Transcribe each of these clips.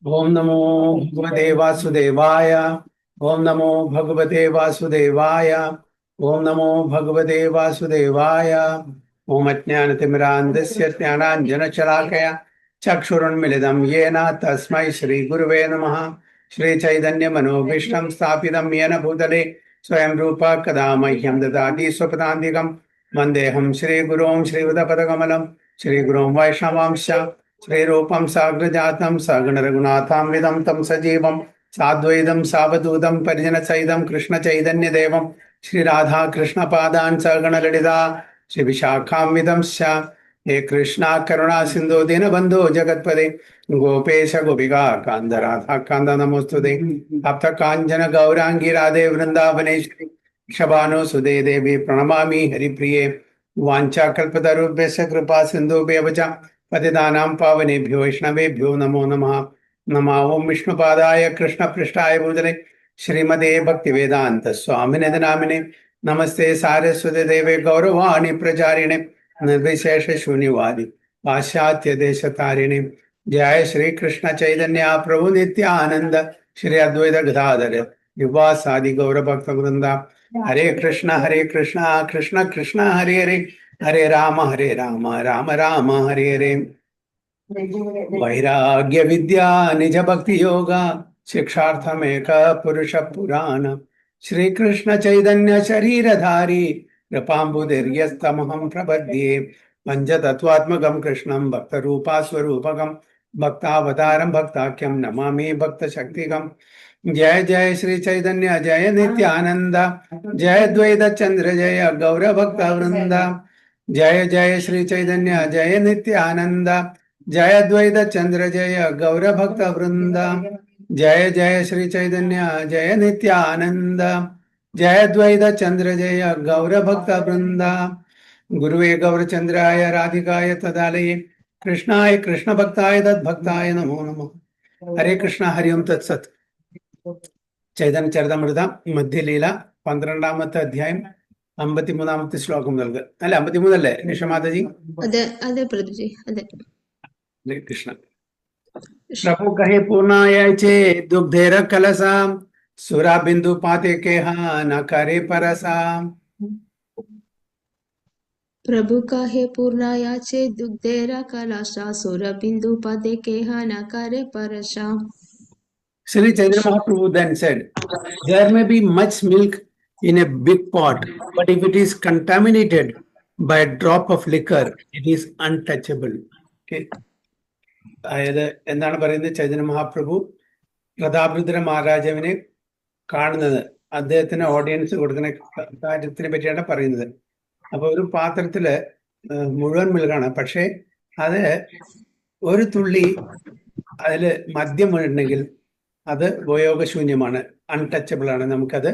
ओम नमो भगवते वासुदेवाय। ओम नमो भगवते वासुदेवाय। ओम नमो भगवते वासुदेवाय। ओम अज्ञानतिमिरान्धस्य ज्ञानाञ्जनशलाकया चक्षुरुन्मिलितं येन तस्मै श्रीगुरुवे नमः। श्रीचैतन्यमनोभीष्टं स्थापितं येन भूतले स्वयं रूपा कदा मह्यं ददाति स्वपदान्तिकं। वन्देऽहं श्रीगुरों श्रीयुतपदकमलं श्रीगुरों वैष्णवांश्च श्रीरूपं साग्रजातं सगुणरघुनाथान्वितं तं सजीवं साद्वैतं सावधूतं परिजनसहितं कृष्णचैतन्यदेवं श्रीराधा कृष्णपादान् सगणललिता श्रीविशाखान्वितंश्च। हे कृष्णा करुणा सिन्धु दीनबन्धो जगत्पदे गोपेश गोपिका कान्त राधा कान्त नमोस्तुते। तप्त काञ्चन गौराङ्गी राधे वृन्दावनेश्वरी क्षभानुसुते देवी प्रणमामि हरिप्रिये। वाञ्छाकल्पतरुभ्यश्च कृपा सिन्धुभ्येव च पतितानां पावनेभ्यो वैष्णवेभ्यो नमो नमः। नमः ओं विष्णुपादाय कृष्णपृष्ठाय भूतले श्रीमते भक्तिवेदान्त स्वामिने नामिने नमस्ते सारस्वती देवे गौरवाणी प्रचारिणे निर्विशेष शून्यवादी पाश्चात्य देश तारिणे। जय श्री कृष्ण चैतन्य प्रभु नित्यानंद श्री अद्वैत गदाधर युवासादि गौर भक्त वृंदा। हरे कृष्ण कृष्ण कृष्ण हरे हरे हरे राम राम राम हरे हरे। वैराग्य विद्या निज भक्ति योगा शिक्षार्थमेक पुरुष पुराण श्री कृष्ण चैतन्य शरीरधारी कृपाम्बुदिर्यस्तमहं प्रपद्ये। पंचतत्वात्मकं कृष्णं भक्त रूपा स्वरूपकं भक्तावतारं भक्ताख्यं नमामि भक्त शक्तिकं। जय जय श्री चैतन्य जय नित्यानंद जय द्वैत चंद्र जय गौर भक्त वृंद। जय जय श्री चैतन्य जय नित्यानंद जय द्वैत चंद्र जय गौर भक्त वृंद। जय जय श्री चैतन्य जय नित्यानंद जय द्वैत चंद्र जय गौर भक्त वृंद। गुरुवे गौरचंद्राय राधिकाय तदालये कृष्णाय कृष्ण भक्ताय तद्भक्ताय नमो नमः। हरे कृष्ण हरि ओम तत्सत्। ചൈതന്യ ചരിതാമൃത മധ്യലീല 12ാമത്തെ അധ്യായം 53ാമത്തെ ശ്ലോകം നൽകുക. അല്ല 53 നിഷമാതജി? അതെ അതെ പ്രഭുജി, അതെ. കൃഷ്ണ प्रभु कहे पूर्णाय चे दुग्धेर कलसा सुरा बिंदु पाते के न करे परसा। प्रभु काहे पूर्णायाचे दुग्धेरा कलाशा सुर बिंदु पदे केहा न करे Parsha. Sri Chaitanya Mahaprabhu then said, there may be much milk in a big pot, but if it is contaminated by a drop of liquor, it is untouchable. Okay. അതായത് എന്താണ് പറയുന്നത്? ചൈതന്യ മഹാപ്രഭു പ്രതാപരുദ്ര മഹാരാജാവിനെ കാണുന്നത്, അദ്ദേഹത്തിന് ഓഡിയൻസ് കൊടുക്കുന്ന കാര്യത്തിനെ പറ്റിയാണ് പറയുന്നത്. അപ്പൊ ഒരു പാത്രത്തില് മുഴുവൻ മിൽക്കാണ്, പക്ഷെ അത് ഒരു തുള്ളി അതില് മദ്യം വീഴണമെങ്കിൽ അത് ഉപയോഗശൂന്യമാണ്, അൺടച്ചബിൾ ആണ്, നമുക്കത്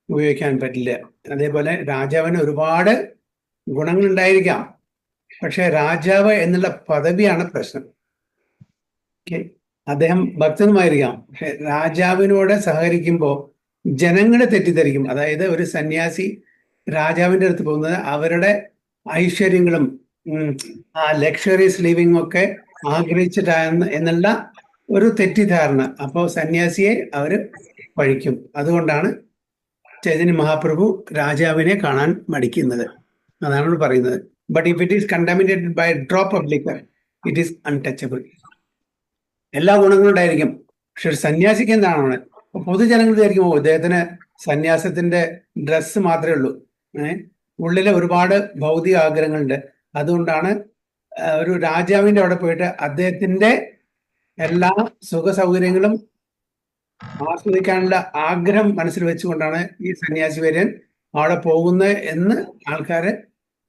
ഉപയോഗിക്കാൻ പറ്റില്ല. അതേപോലെ രാജാവിന് ഒരുപാട് ഗുണങ്ങൾ ഉണ്ടായിരിക്കാം, പക്ഷെ രാജാവ് എന്നുള്ള പദവിയാണ് പ്രശ്നം. അദ്ദേഹം ഭക്തനുമായിരിക്കാം, പക്ഷെ രാജാവിനോട് സഹകരിക്കുമ്പോൾ ജനങ്ങളെ തെറ്റിദ്ധരിക്കും. അതായത് ഒരു സന്യാസി രാജാവിന്റെ അടുത്ത് പോകുന്നത് അവരുടെ ഐശ്വര്യങ്ങളും ആ ലക്ഷറീസ് ലിവിംഗ് ഒക്കെ ആഗ്രഹിച്ചിട്ടാണ് എന്നുള്ള ഒരു തെറ്റിദ്ധാരണ. അപ്പോൾ സന്യാസിയെ അവര് പഴിക്കും. അതുകൊണ്ടാണ് ചൈതന്യ മഹാപ്രഭു രാജാവിനെ കാണാൻ മടിക്കുന്നത്. അതാണ് പറയുന്നത്. But if it is contaminated by drop of liquor it is untouchable. എല്ലാ ഗുണങ്ങളും ഉണ്ടായിരിക്കും, പക്ഷെ ഒരു സന്യാസിക്ക് എന്താണ്? പൊതുജനങ്ങൾ വിചാരിക്കും, ഇദ്ദേഹത്തിന് സന്യാസത്തിന്റെ ഡ്രസ്സ് മാത്രമേ ഉള്ളൂ, ഉള്ളിലെ ഒരുപാട് ഭൗതിക ആഗ്രഹങ്ങളുണ്ട്. അതുകൊണ്ടാണ് ഒരു രാജാവിന്റെ അവിടെ പോയിട്ട് അദ്ദേഹത്തിന്റെ എല്ലാ സുഖ സൗകര്യങ്ങളും ആസ്വദിക്കാനുള്ള ആഗ്രഹം മനസ്സിൽ വെച്ചുകൊണ്ടാണ് ഈ സന്യാസി വര്യൻ അവിടെ പോകുന്നത് എന്ന് ആൾക്കാര്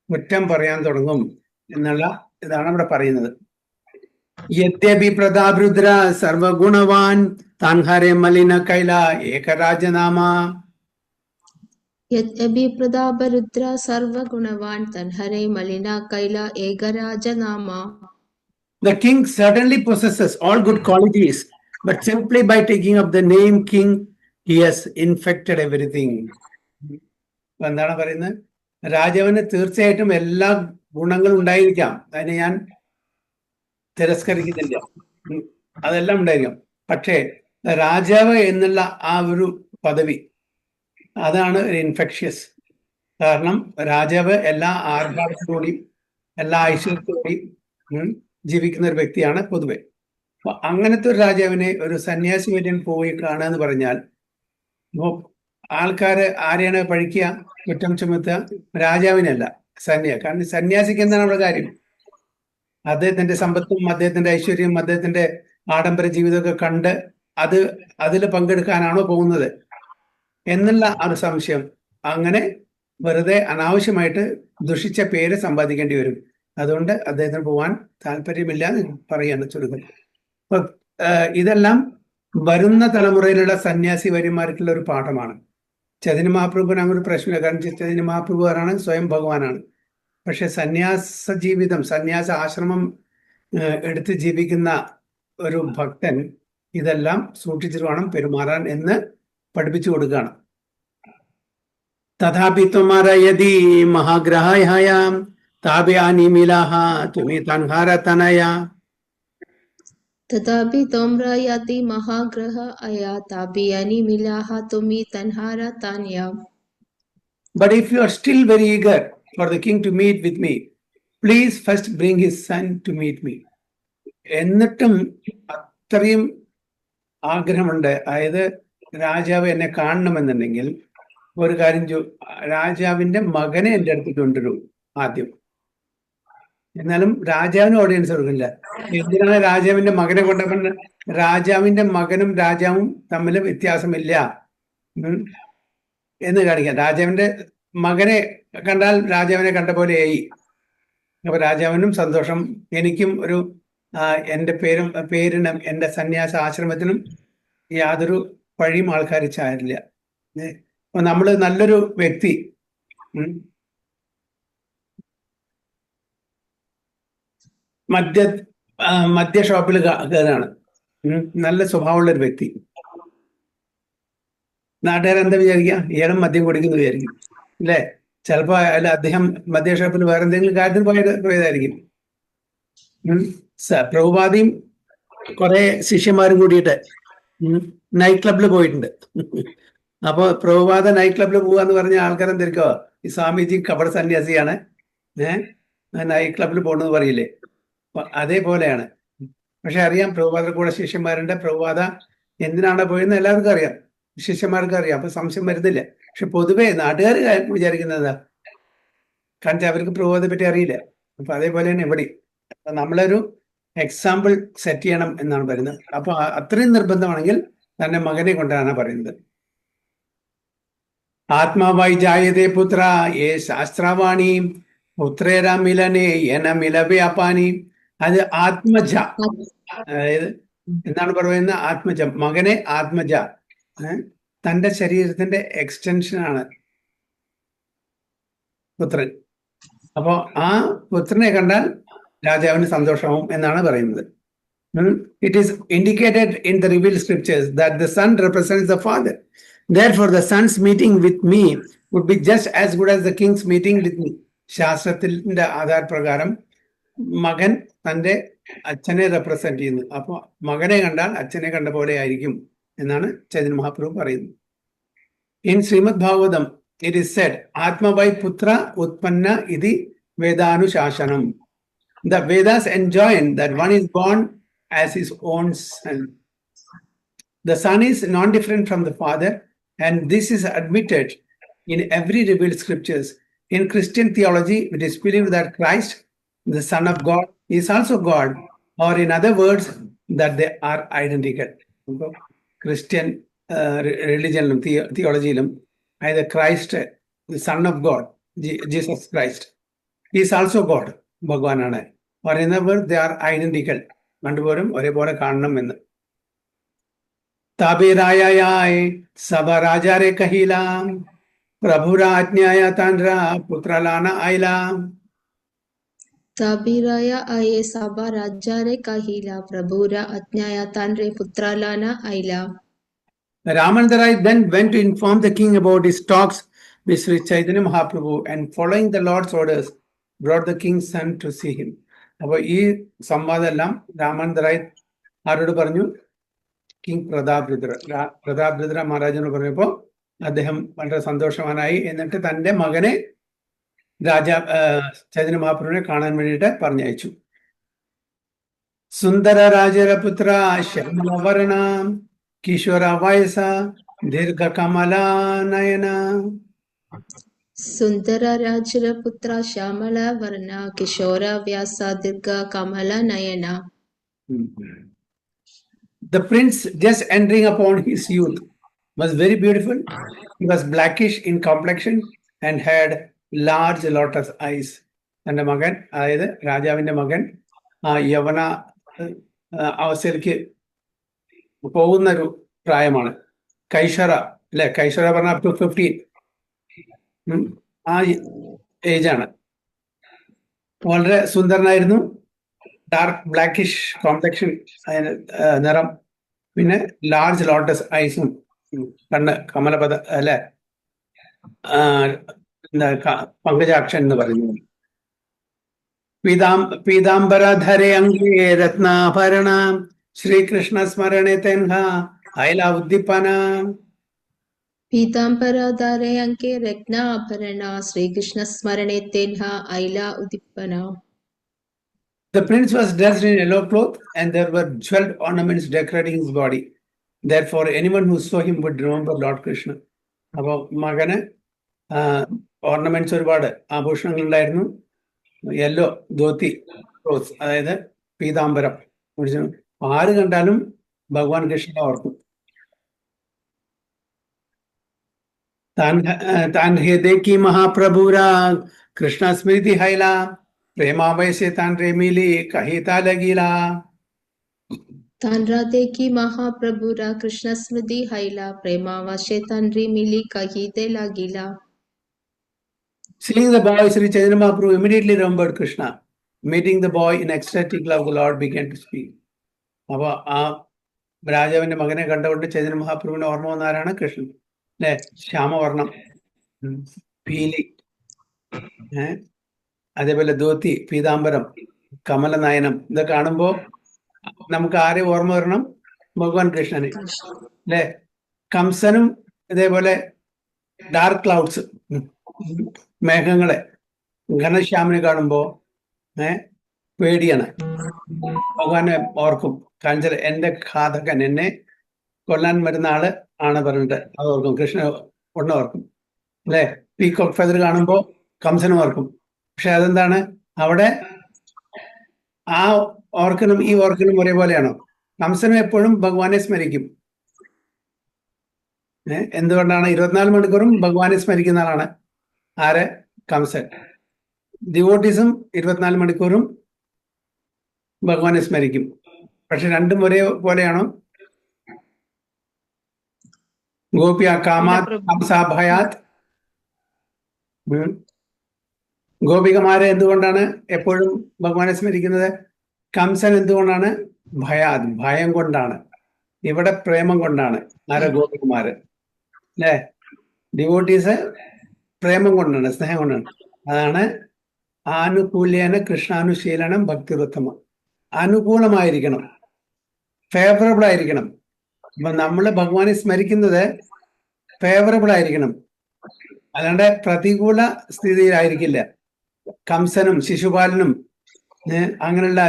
കുറ്റം പറയാൻ തുടങ്ങും എന്നുള്ള ഇതാണ് ഇവിടെ പറയുന്നത്. यद्यपि प्रतापरुद्र सर्वगुणवान तान्हरे मलिन कैला एक राजनामा. यद्यपि प्रतापरुद्र सर्वगुणवान तन्हरे मलिना कैला एक राजनामा. The king certainly possesses all good qualities, but simply by taking up the name king, he has infected everything. എന്താണ് പറയുന്നത്? രാജാവിന് തീർച്ചയായിട്ടും എല്ലാ ഗുണങ്ങളും ഉണ്ടായിരിക്കാം, അതിനെ ഞാൻ തിരസ്കരിക്കുന്നില്ല. അതെല്ലാം ഉണ്ടായിരിക്കും. പക്ഷേ രാജാവ് എന്നുള്ള ആ ഒരു പദവി, അതാണ് ഒരു ഇൻഫെക്ഷ്യസ്. കാരണം രാജാവ് എല്ലാ ആർഭാടത്തോടെയും എല്ലാ ഐശ്വര്യത്തോടെയും ജീവിക്കുന്ന ഒരു വ്യക്തിയാണ് പൊതുവെ. അപ്പൊ അങ്ങനത്തെ ഒരു രാജാവിനെ ഒരു സന്യാസി വര്യൻ പോയി കാണുക എന്ന് പറഞ്ഞാൽ, ഇപ്പൊ ആൾക്കാര് ആരെയാണ് പഴിക്കുക, കുറ്റം ചുമത്തുക? രാജാവിനല്ല, കാരണം സന്യാസിക്ക് എന്താണ് അവിടെ കാര്യം? അദ്ദേഹത്തിന്റെ സമ്പത്തും അദ്ദേഹത്തിന്റെ ഐശ്വര്യവും അദ്ദേഹത്തിന്റെ ആഡംബര ജീവിതമൊക്കെ കണ്ട് അതിൽ പങ്കെടുക്കാനാണോ പോകുന്നത് എന്നുള്ള ഒരു സംശയം. അങ്ങനെ വെറുതെ അനാവശ്യമായിട്ട് ദുഷിച്ച പേര് സമ്പാദിക്കേണ്ടി വരും. അതുകൊണ്ട് അദ്ദേഹത്തിന് പോകാൻ താല്പര്യമില്ല എന്ന് പറയാണ് ചുരുക്കം. അപ്പൊ ഇതെല്ലാം വരുന്ന തലമുറയിലുള്ള സന്യാസി വര്യന്മാർക്കുള്ള ഒരു പാഠമാണ്. ചൈതന്യ മഹാപ്രഭുവിന് അങ്ങനെ ഒരു പ്രശ്നമില്ല. കാരണം ചൈതന്യ മഹാപ്രഭു ആരാണ്? സ്വയം ഭഗവാനാണ്. പക്ഷെ സന്യാസ ജീവിതം, സന്യാസ ആശ്രമം എടുത്ത് ജീവിക്കുന്ന ഒരു ഭക്തൻ ഇതെല്ലാം സൂക്ഷിച്ചിട്ട് വേണം പെരുമാറാൻ എന്ന് പഠിപ്പിച്ചു കൊടുക്കുകയാണ്. തഥാപി ത്വമരയതി മഹാഗ്രഹായാം താഭ്യാനി മിലാഹ തുമി തൻഹാരതനയ. तथापि त्वं रयति महाग्रह अया तापयानि मिलाः तुमि तन्हारतान्या. But if you are still very eager for the king to meet with me, please first bring his son to meet me. എന്നിട്ടും അത്രയും ആഗ്രഹമുണ്ട്, അതായത് രാജാവ് എന്നെ കാണണമെന്നുണ്ടെങ്കിൽ ഒരു കാര്യം രാജാവിന്റെ മകനെ എൻ്റെ അടുത്ത് കൊണ്ടുവരൂ ആദ്യം. എന്നാലും രാജാവിന് ഓഡിയൻസ് കൊടുക്കില്ല. എന്തിനാണ് രാജാവിന്റെ മകനെ കൊണ്ടുവന്ന്? രാജാവിന്റെ മകനും രാജാവും തമ്മിൽ വ്യത്യാസമില്ല എന്ന് കാണിക്കാം. രാജാവിന്റെ മകനെ കണ്ടാൽ രാജാവിനെ കണ്ട പോലെയായി. അപ്പൊ രാജാവിനും സന്തോഷം, എനിക്കും ഒരു എൻ്റെ പേരിനും എൻ്റെ സന്യാസ ആശ്രമത്തിനും യാതൊരു പഴിയും ആൾക്കാർ ചാരില്ല. അപ്പൊ നമ്മള് നല്ലൊരു വ്യക്തി മദ്യ ഷോപ്പിൽ കയറാണ്, നല്ല സ്വഭാവമുള്ള ഒരു വ്യക്തി. നാട്ടുകാരെന്താ വിചാരിക്കുക? ഇയാളും മദ്യം കുടിക്കുന്നു വിചാരിക്കും, അല്ലേ? ചിലപ്പോ അല്ല അദ്ദേഹം മദ്യ ഷോപ്പിൽ വേറെ എന്തെങ്കിലും കാര്യത്തിന് പോയതായിരിക്കും. പ്രഭുപാദിയും കുറെ ശിഷ്യന്മാരും കൂടിയിട്ട് നൈറ്റ് ക്ലബിൽ പോയിട്ടുണ്ട്. അപ്പൊ പ്രഭുപാദ നൈറ്റ് ക്ലബിൽ പോവാന്ന് പറഞ്ഞ ആൾക്കാരെന്തിരിക്കോ, ഈ സ്വാമിജി കപട സന്യാസിയാണ്, നൈറ്റ് ക്ലബിൽ പോകണമെന്ന് പറയില്ലേ? അതേപോലെയാണ്. പക്ഷെ അറിയാം പ്രഭുപാദയുടെ കൂടെ ശിഷ്യന്മാരുണ്ട്. പ്രഭുപാദ എന്തിനാണ് പോയെന്ന് എല്ലാവർക്കും അറിയാം, ശിഷ്യന്മാർക്ക് അറിയാം. അപ്പൊ സംശയം വരുന്നില്ല. പക്ഷെ പൊതുവെ നാട്ടുകാർ വിചാരിക്കുന്നതാ, കാരണം അവർക്ക് പ്രഭുപാദത്തെ പറ്റി അറിയില്ല. അപ്പൊ അതേപോലെയാണ് ഇവിടെ. നമ്മളൊരു എക്സാമ്പിൾ സെറ്റ് ചെയ്യണം എന്നാണ് പറയുന്നത്. അപ്പൊ അത്രയും നിർബന്ധമാണെങ്കിൽ തന്നെ മകനെ കൊണ്ടാണ് പറയുന്നത്. ആത്മാവായി ജായതേ പുത്ര ഏ ശാസ്ത്രവാണി പുത്രേരാ മിലനെ എന മിലവേ അപ്പാനി. അത് ആത്മജ, അതായത് എന്താണ് പറയുന്നത്? ആത്മജ, മകനെ ആത്മജ, തന്റെ ശരീരത്തിന്റെ എക്സ്റ്റൻഷനാണ് പുത്രൻ. അപ്പോ ആ പുത്രനെ കണ്ടാൽ രാജാവിന് സന്തോഷമാവും എന്നാണ് പറയുന്നത്. It is indicated in the revealed scriptures that the son represents the father. Therefore, the son's meeting with me would be just as good as the king's meeting with me. ശാസ്ത്രത്തിന്റെ ആധാരപ്രകാരം മകൻ തന്റെ അച്ഛനെ റെപ്രസെന്റ് ചെയ്യുന്നു. അപ്പൊ മകനെ കണ്ടാൽ അച്ഛനെ കണ്ട പോലെ ആയിരിക്കും എന്നാണ് ചൈതന്യ മഹാപ്രഭു പറയുന്നത്. In Srimad Bhagavatam, it is said, Atmavai Putra Utpanna Iti Vedanushashanam. The Vedas enjoin that one is born as his own son. The son is non-different from the father, and this is admitted in every revealed scriptures. In Christian theology, it is believed that Christ, the Son of God, is also God, or in other words, that they are identical. Christian religion, theology, either Christ, the Son of God, Jesus Christ, is also God, Bhagwanana, or in other words, they are identical. രണ്ടുപേരും ഒരേപോലെ കാണണം എന്ന്. താബിരായ സഭ രാജാരെ കഹിലാം പ്രഭുരാജ്ഞായ താൻര പുത്രലാന ഐലാം. താബിരായ ആയേ സഭ രാജാരെ കഹില പ്രഭുര അജ്ഞായ താൻരെ പുത്രലാന ഐലാം. Ramandarai then went to inform the king about his talks with Sri Chaitanya Mahaprabhu, and following the Lord's orders, brought the king's son to see him. അപ്പോൾ ഈ സംവാദമെല്ലാം രാമന്തറായി ആരോട് പറഞ്ഞു? കിങ് പ്രതാപരുദ്ര മഹാരാജനോട് പറഞ്ഞപ്പോൾ അദ്ദേഹം വളരെ സന്തോഷവാനായി. എന്നിട്ട് തന്റെ മകനെ ചൈതന്യ മഹാപ്രഭുവിനെ കാണാൻ വേണ്ടിയിട്ട് പറഞ്ഞയച്ചു. സുന്ദര രാജരപുത്ര ശ്യാമളവർണ കിശോര വയസ ദീർഘ കമലാനയന. സുന്ദര രാജരപുത്ര ശ്യാമള വർണ്ണ കിശോര വ്യാസ ദീർഘ Kamala Nayana. The prince just entering upon his youth was very beautiful. He was blackish in complexion and had large lotus eyes. തന്റെ മകൻ, അതായത് രാജാവിന്റെ മകൻ, യവന അവസ്ഥയിലേക്ക് പോകുന്ന ഒരു പ്രായമാണ്. കൈശറ അല്ലെ, കൈശറ പറഞ്ഞ അപ് ടു 15 ആ ഏജാണ്. വളരെ സുന്ദരനായിരുന്നു. ഡാർക്ക് ബ്ലാക്കിഷ് കോംപ്ലക്ഷൻ നിറം, പിന്നെ ലാർജ് ലോട്ടസ് ഐസും, കണ്ണ് കമലപദ അല്ലെ, പങ്കജാക്ഷൻ എന്ന് പറയുന്നത്. പീതാംബരധരെ അംഗേ രത്നാഭരണ ശ്രീകൃഷ്ണ സ്മരണെ തെൻഹ ഐല ഉദ്ദീപന. പീതാംബരധാരേ അംഗേ രത്നാഭരണ ശ്രീകൃഷ്ണ സ്മരണെ തെൻഹ ഐല ഉദ്ദീപന. The prince was dressed in yellow cloth and there were jeweled ornaments decorating his body. Therefore, anyone who saw him would remember Lord Krishna. അപ്പോൾ മകന് ഓർണമെന്റ്സ്, ഒരുപാട് ആഭൂഷണങ്ങൾ ഉണ്ടായിരുന്നു. യെല്ലോ ധോത്തി ക്ലോത്ത്, അതായത് പീതാംബരം. ആര് കണ്ടാലും ഭഗവാൻ കൃഷ്ണനെ ഓർക്കും. താൻ ഹൃദയ മഹാപ്രഭുരാ കൃഷ്ണ സ്മൃതി ഹൈല പ്രേമാവയസെ താൻ രമിലി കഹിതാ ലഗില. താൻ രാധേക്കി മഹാപ്രഭുര കൃഷ്ണ സ്മൃതി ഹൈല പ്രേമാവശെ താൻ രമിലി കഹിതേ ലഗില. Seeing the boy, Sri Chaitanya Mahaprabhu immediately remembered Krishna. Meeting the boy in ecstatic love, the Lord began to speak. അപ്പോൾ ആ രാജാവിന്റെ മകനെ കണ്ടുകൊണ്ട് ചൈതന്യ മഹാപ്രഭുവിന്റെ ഓർമ്മ വന്ന ആരാണ്? കൃഷ്ണൻ അല്ലെ. ശ്യാമവർണം, പീലി, അതേപോലെ ധോത്തി, പീതാംബരം, കമലനയനം. ഇതൊക്കെ കാണുമ്പോ നമുക്ക് ആരെ ഓർമ്മ വരണം? ഭഗവാൻ കൃഷ്ണനെ അല്ലെ. കംസനും ഇതേപോലെ ഡാർക്ക് ക്ലൗഡ്സ്, മേഘങ്ങളെ, ഘനശ്യാമിനെ കാണുമ്പോ പേടിയാണ്. ഭഗവാനെ ഓർക്കും. കാഞ്ചൽ എന്റെ ഘാതകൻ, എന്നെ കൊല്ലാൻ വരുന്ന ആള് ആണ് പറഞ്ഞിട്ട് അത് ഓർക്കും. കൃഷ്ണ ഉടനെ ഓർക്കും അല്ലെ. പീകോക്ക് ഫെദർ കാണുമ്പോ കംസനും ഓർക്കും. പക്ഷെ അതെന്താണ്, അവിടെ ആ ഓർക്കനും ഈ ഓർക്കനും ഒരേപോലെയാണോ? കംസനും എപ്പോഴും ഭഗവാനെ സ്മരിക്കും. എന്തുകൊണ്ടാണ്? 24 മണിക്കൂറും ഭഗവാനെ സ്മരിക്കുന്ന ആളാണ് ആര്? കംസൻ. ഡിവോട്ടീസും 24 മണിക്കൂറും ഭഗവാനെ സ്മരിക്കും. പക്ഷെ രണ്ടും ഒരേ പോലെയാണോ? ഗോപിയ കാമാത് കംസാഭയാത്. ഗോപികമാരെ എന്തുകൊണ്ടാണ് എപ്പോഴും ഭഗവാനെ സ്മരിക്കുന്നത്? കംസൻ എന്തുകൊണ്ടാണ്? ഭയാത്, ഭയം കൊണ്ടാണ്. ഇവിടെ പ്രേമം കൊണ്ടാണ്. ആരെ? ഗോപികുമാര് അല്ലെ. ഡിവോട്ടീസ് പ്രേമം കൊണ്ടാണ്, സ്നേഹം കൊണ്ടാണ്. അതാണ് ആനുകൂല്യേന കൃഷ്ണാനുശീലനം ഭക്തിവൃത്തമ. അനുകൂലമായിരിക്കണം, ഫേവറബിൾ ആയിരിക്കണം. അപ്പൊ നമ്മള് ഭഗവാനെ സ്മരിക്കുന്നത് ഫേവറബിൾ ആയിരിക്കണം, അല്ലാണ്ട് പ്രതികൂല സ്ഥിതിയിലായിരിക്കില്ല. കംസനും ശിശുപാലനും അങ്ങനെയുള്ള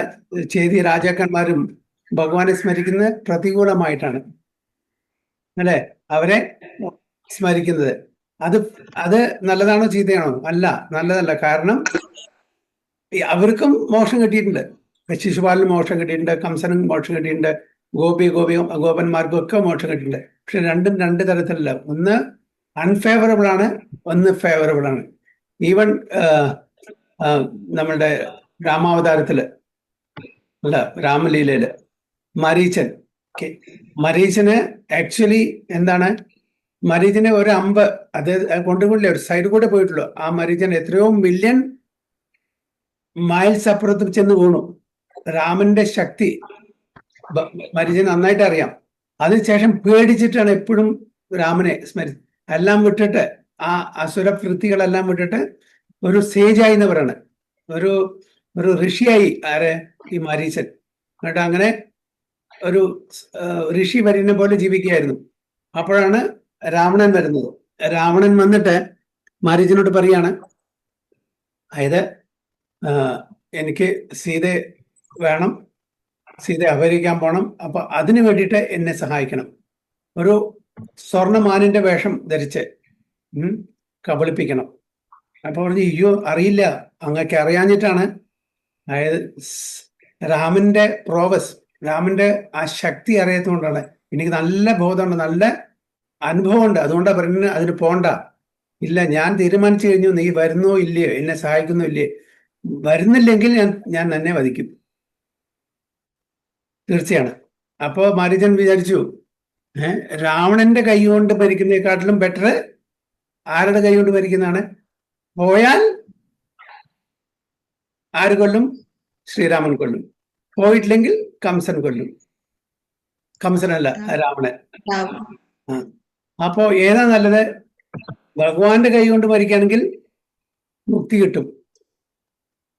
ചേതി രാജാക്കന്മാരും ഭഗവാനെ സ്മരിക്കുന്നത് പ്രതികൂലമായിട്ടാണ് അല്ലെ. അവരെ സ്മരിക്കുന്നത് അത് നല്ലതാണോ ചീത്തയാണോ? അല്ല, നല്ലതല്ല. കാരണം അവർക്കും മോക്ഷം കിട്ടിയിട്ടുണ്ട്. ശിശുപാലനും മോക്ഷം കിട്ടിയിട്ടുണ്ട്, കംസനും മോക്ഷം കിട്ടിയിട്ടുണ്ട്, ഗോപന്മാർക്കും ഒക്കെ മോക്ഷം കിട്ടിയിട്ടുണ്ട്. പക്ഷെ രണ്ടും രണ്ട് തരത്തിലല്ല. ഒന്ന് അൺഫേവറബിൾ ആണ്, ഒന്ന് ഫേവറബിൾ ആണ്. ഈവൻ നമ്മളുടെ രാമാവതാരത്തില് അല്ല, രാമലീലയില് മരീച്ചന് ആക്ച്വലി എന്താണ്, മരീചനെ ഒരു അമ്പ് അത് കൊണ്ടുകൊണ്ടേ ഒരു സൈഡ് കൂടെ പോയിട്ടുള്ളൂ. ആ മരീചൻ എത്രയോ മില്യൺ മൈൽസ് അപ്പുറത്ത് ചെന്ന് വീണു. രാമന്റെ ശക്തി മരീചന് നന്നായിട്ട് അറിയാം. അതിനുശേഷം പേടിച്ചിട്ടാണ് എപ്പോഴും രാമനെ എല്ലാം വിട്ടിട്ട്, ആ അസുരവൃത്തികളെല്ലാം വിട്ടിട്ട് ഒരു സേജായി എന്ന് പറയണ ഒരു ഋഷിയായി ആരെ? ഈ മരീചൻ. എന്നിട്ട് അങ്ങനെ ഒരു ഋഷി വര്യനെ പോലെ ജീവിക്കുകയായിരുന്നു. അപ്പോഴാണ് രാവണൻ വരുന്നത്. രാവണൻ വന്നിട്ട് മാരീചനോട് പറയാണ്, അതായത് എനിക്ക് സീതയെ വേണം, സീതയെ അപഹരിക്കാൻ പോണം, അപ്പൊ അതിനു വേണ്ടിയിട്ട് എന്നെ സഹായിക്കണം. ഒരു സ്വർണ്ണമാനിന്റെ വേഷം ധരിച്ച് കബളിപ്പിക്കണം. അപ്പൊ പറഞ്ഞു, അയ്യോ അറിയില്ല, അങ്ങക്ക് അറിയാഞ്ഞിട്ടാണ്. അതായത് രാമന്റെ പ്രോവസ്, രാമന്റെ ആ ശക്തി അറിയാത്തതുകൊണ്ടാണ്. എനിക്ക് നല്ല ബോധമുണ്ട്, നല്ല അനുഭവമുണ്ട്, അതുകൊണ്ടാണ് പറയുന്നത് അതിന് പോണ്ട. ഇല്ല, ഞാൻ തീരുമാനിച്ചു കഴിഞ്ഞു, നീ വരുന്നോ ഇല്ലയോ, എന്നെ സഹായിക്കുന്നോ ഇല്ലയോ. വരുന്നില്ലെങ്കിൽ ഞാൻ തന്നെ വധിക്കും, തീർച്ചയാണ്. അപ്പോ മാരീചൻ വിചാരിച്ചു, രാവണന്റെ കൈ കൊണ്ട് മരിക്കുന്നതിനെക്കാട്ടിലും ബെറ്റർ ആരുടെ കൈ കൊണ്ട് മരിക്കുന്നതാണ്. പോയാൽ ആര് കൊല്ലും? ശ്രീരാമൻ കൊല്ലും. പോയിട്ടില്ലെങ്കിൽ കംസൻ കൊല്ലും. കംസനല്ല, രാവണൻ. അപ്പോ ഏതാ നല്ലത്? ഭഗവാന്റെ കൈ കൊണ്ട് മരിക്കുകയാണെങ്കിൽ മുക്തി കിട്ടും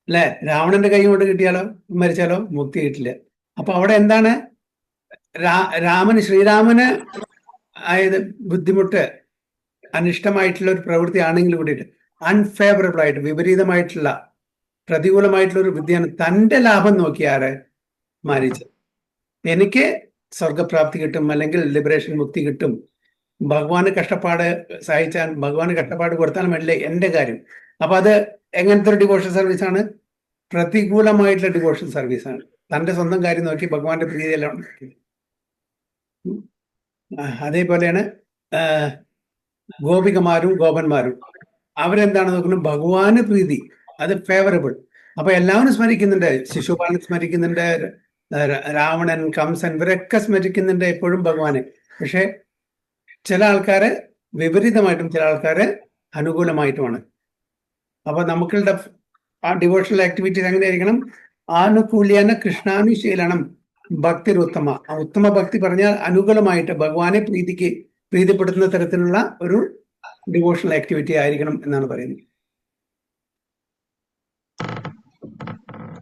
അല്ലെ? രാവണന്റെ കൈ കൊണ്ട് കിട്ടിയാലോ, മരിച്ചാലോ മുക്തി കിട്ടില്ല. അപ്പൊ അവിടെ എന്താണ്? ശ്രീരാമന് അതായത് ബുദ്ധിമുട്ട്, അനിഷ്ടമായിട്ടുള്ള ഒരു പ്രവൃത്തി ആണെങ്കിൽ കൂടിയിട്ട്, അൺഫേവറബിൾ ആയിട്ട്, വിപരീതമായിട്ടുള്ള, പ്രതികൂലമായിട്ടുള്ള ഒരു ബുദ്ധിയാണ്. തന്റെ ലാഭം നോക്കിയാറ് മാരീചൻ. എനിക്ക് സ്വർഗപ്രാപ്തി കിട്ടും, അല്ലെങ്കിൽ ലിബറേഷൻ, മുക്തി കിട്ടും, ഭഗവാന് കഷ്ടപ്പാട് സഹിച്ചാൽ, ഭഗവാന് കഷ്ടപ്പാട് കൊടുത്താൽ വേണ്ടില്ലേ എന്റെ കാര്യം. അപ്പൊ അത് എങ്ങനത്തെ ഒരു ഡിവോഷൻ സർവീസാണ്? പ്രതികൂലമായിട്ടുള്ള ഡിവോഷൻ സർവീസാണ്. തന്റെ സ്വന്തം കാര്യം നോക്കി ഭഗവാന്റെ പ്രീതിയെല്ലാം നോക്കി. അതേപോലെയാണ് ഗോപികമാരും ഗോപന്മാരും. അവരെന്താണ് നോക്കുന്നത്? ഭഗവാന് പ്രീതി, അത് ഫേവറബിൾ. അപ്പൊ എല്ലാവരും സ്മരിക്കുന്നുണ്ട്, ശിശുപാലൻ സ്മരിക്കുന്നുണ്ട്, രാവണൻ, കംസൻ, ഇവരൊക്കെ സ്മരിക്കുന്നുണ്ട് എപ്പോഴും ഭഗവാനെ. പക്ഷെ ചില ആൾക്കാര് വിപരീതമായിട്ടും ചില ആൾക്കാര് അനുകൂലമായിട്ടുമാണ്. അപ്പൊ നമുക്കുള്ള ആ ഡിവോഷണൽ ആക്ടിവിറ്റീസ് എങ്ങനെയായിരിക്കണം? ആനുകൂല്യന കൃഷ്ണാനുശീലനം ഭക്തിരുത്തമ. ഉത്തമ ഭക്തി പറഞ്ഞാൽ അനുകൂലമായിട്ട് ഭഗവാനെ പ്രീതിപ്പെടുത്തുന്ന തരത്തിലുള്ള ഒരു ഡിവോഷണൽ ആക്ടിവിറ്റി ആയിരിക്കണം എന്നാണ് പറയുന്നത്.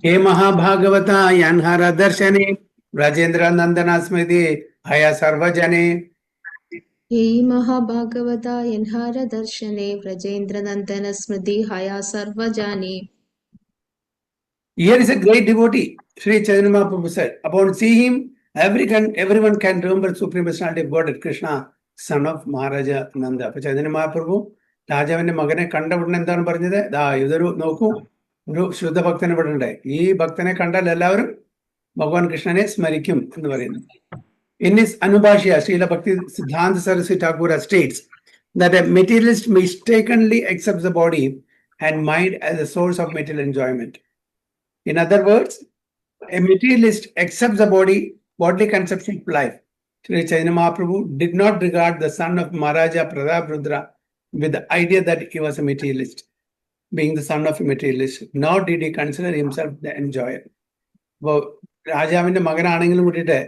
ഹേ മഹാഭാഗവത യാൻഹാര ദർശനെ വ്രജേന്ദ്ര നന്ദന സ്മൃതി ഹയ സർവജനെ. ഹേ മഹാഭാഗവത യൻഹാര ദർശനെ വ്രജേന്ദ്ര നന്ദന സ്മൃതി ഹയ സർവജനെ. Here is a great devotee, Sri Chaitanya Mahaprabhu said. Upon seeing him, everyone can remember Supreme Personality of Godhead, Krishna, son of Maharaja Nanda. അപ്പൊ ചൈതന്യ മഹാപ്രഭു രാജാവിന്റെ മകനെ കണ്ട ഉടനെ എന്താണ് പറഞ്ഞത്? ഇതൊരു നോക്കൂ, ഒരു ശുദ്ധ ഭക്തനെ ഇവിടെ ഉണ്ട്. ഈ ഭക്തനെ കണ്ടാൽ എല്ലാവരും ഭഗവാൻ കൃഷ്ണനെ സ്മരിക്കും എന്ന് പറയുന്നു. In his Anubhashya, Srila Bhakti Siddhanta Saraswati Thakur states that a materialist mistakenly accepts the body and mind as a source of material enjoyment. In other words, a materialist accepts the bodily conception of life. Sri Chaitanya Mahaprabhu did not regard the son of Maharaja Prataprudra with the idea that he was a materialist, being the son of a materialist, nor did he consider himself the enjoyer. അപ്പോൾ രാജാവിന്റെ മകനാണെങ്കിലും കൂടിയിട്ട്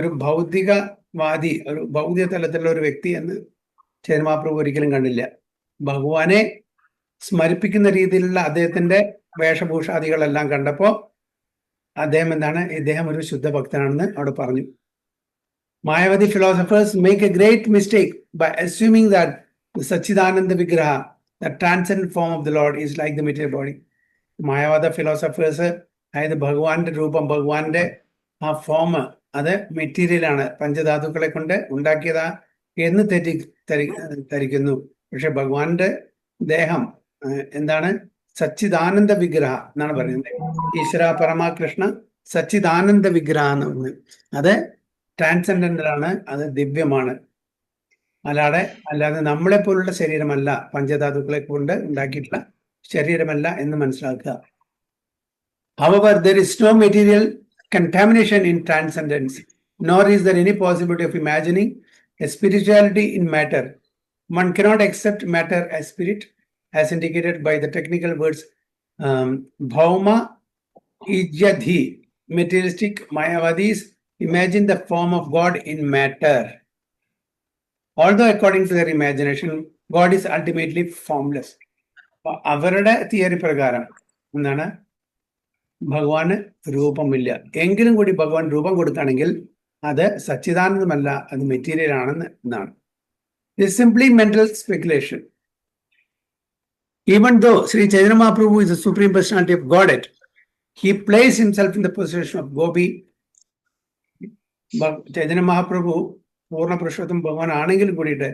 ഒരു ഭൗതികവാദി, ഒരു ഭൗതിക തലത്തിലുള്ള ഒരു വ്യക്തി എന്ന് ചൈതന്യ മഹാപ്രഭു ഒരിക്കലും കണ്ടില്ല. ഭഗവാനെ സ്മരിപ്പിക്കുന്ന രീതിയിലുള്ള അദ്ദേഹത്തിന്റെ വേഷഭൂഷാദികളെല്ലാം കണ്ടപ്പോ അദ്ദേഹം എന്താണ്? ഇദ്ദേഹം ഒരു ശുദ്ധ ഭക്തനാണെന്ന് അവിടെ പറഞ്ഞു. Mayavadi philosophers make a great mistake by assuming that the Satchidananda Vigraha, the transcendent form of the Lord, is like the material body. Mayavada philosophers, അതായത് ഭഗവാന്റെ രൂപം, ഭഗവാന്റെ ആ ഫോം, അത് മെറ്റീരിയൽ ആണ്, പഞ്ചധാതുക്കളെ കൊണ്ട് ഉണ്ടാക്കിയതാ എന്ന് ധരിക്കുന്നു. പക്ഷെ ഭഗവാന്റെ ദേഹം എന്താണ്? സച്ചിദാനന്ദ വിഗ്രഹ എന്നാണ് പറയുന്നത്. ഈശ്വര പരമാകൃഷ്ണ സച്ചിദാനന്ദ വിഗ്രഹ എന്ന് പറയുന്നത് അത് ട്രാൻസെൻഡന്റൽ ആണ്, അത് ദിവ്യമാണ്. അല്ലാതെ നമ്മളെ പോലുള്ള ശരീരമല്ല, പഞ്ചധാതുക്കളെ കൊണ്ട് ഉണ്ടാക്കിയിട്ടുള്ള ശരീരമല്ല എന്ന് മനസ്സിലാക്കുക. However, there is no material contamination in transcendence, nor is there any possibility of imagining a spirituality in matter. One cannot accept matter as spirit, as indicated by the technical words bhauma ijyadhi. Materialistic Mayavadis imagine the form of God in matter. Although according to their imagination, God is ultimately formless. അവരുടെ theory പ്രകാരം എന്താണ്? ഭഗവാന് രൂപമില്ല. എങ്കിലും കൂടി ഭഗവാൻ രൂപം കൊടുക്കുകയാണെങ്കിൽ അത് സച്ചിദാനന്ദമല്ല, അത് മെറ്റീരിയൽ ആണെന്ന് എന്നാണ്. It simply mental speculation. Even though Sri Chaitanya Mahaprabhu is the Supreme Personality of Godhead, he placed himself in the position of Gopi. Chaitanya Mahaprabhu Purna Purushottam ഭഗവാൻ ആണെങ്കിൽ കൂടിയിട്ട്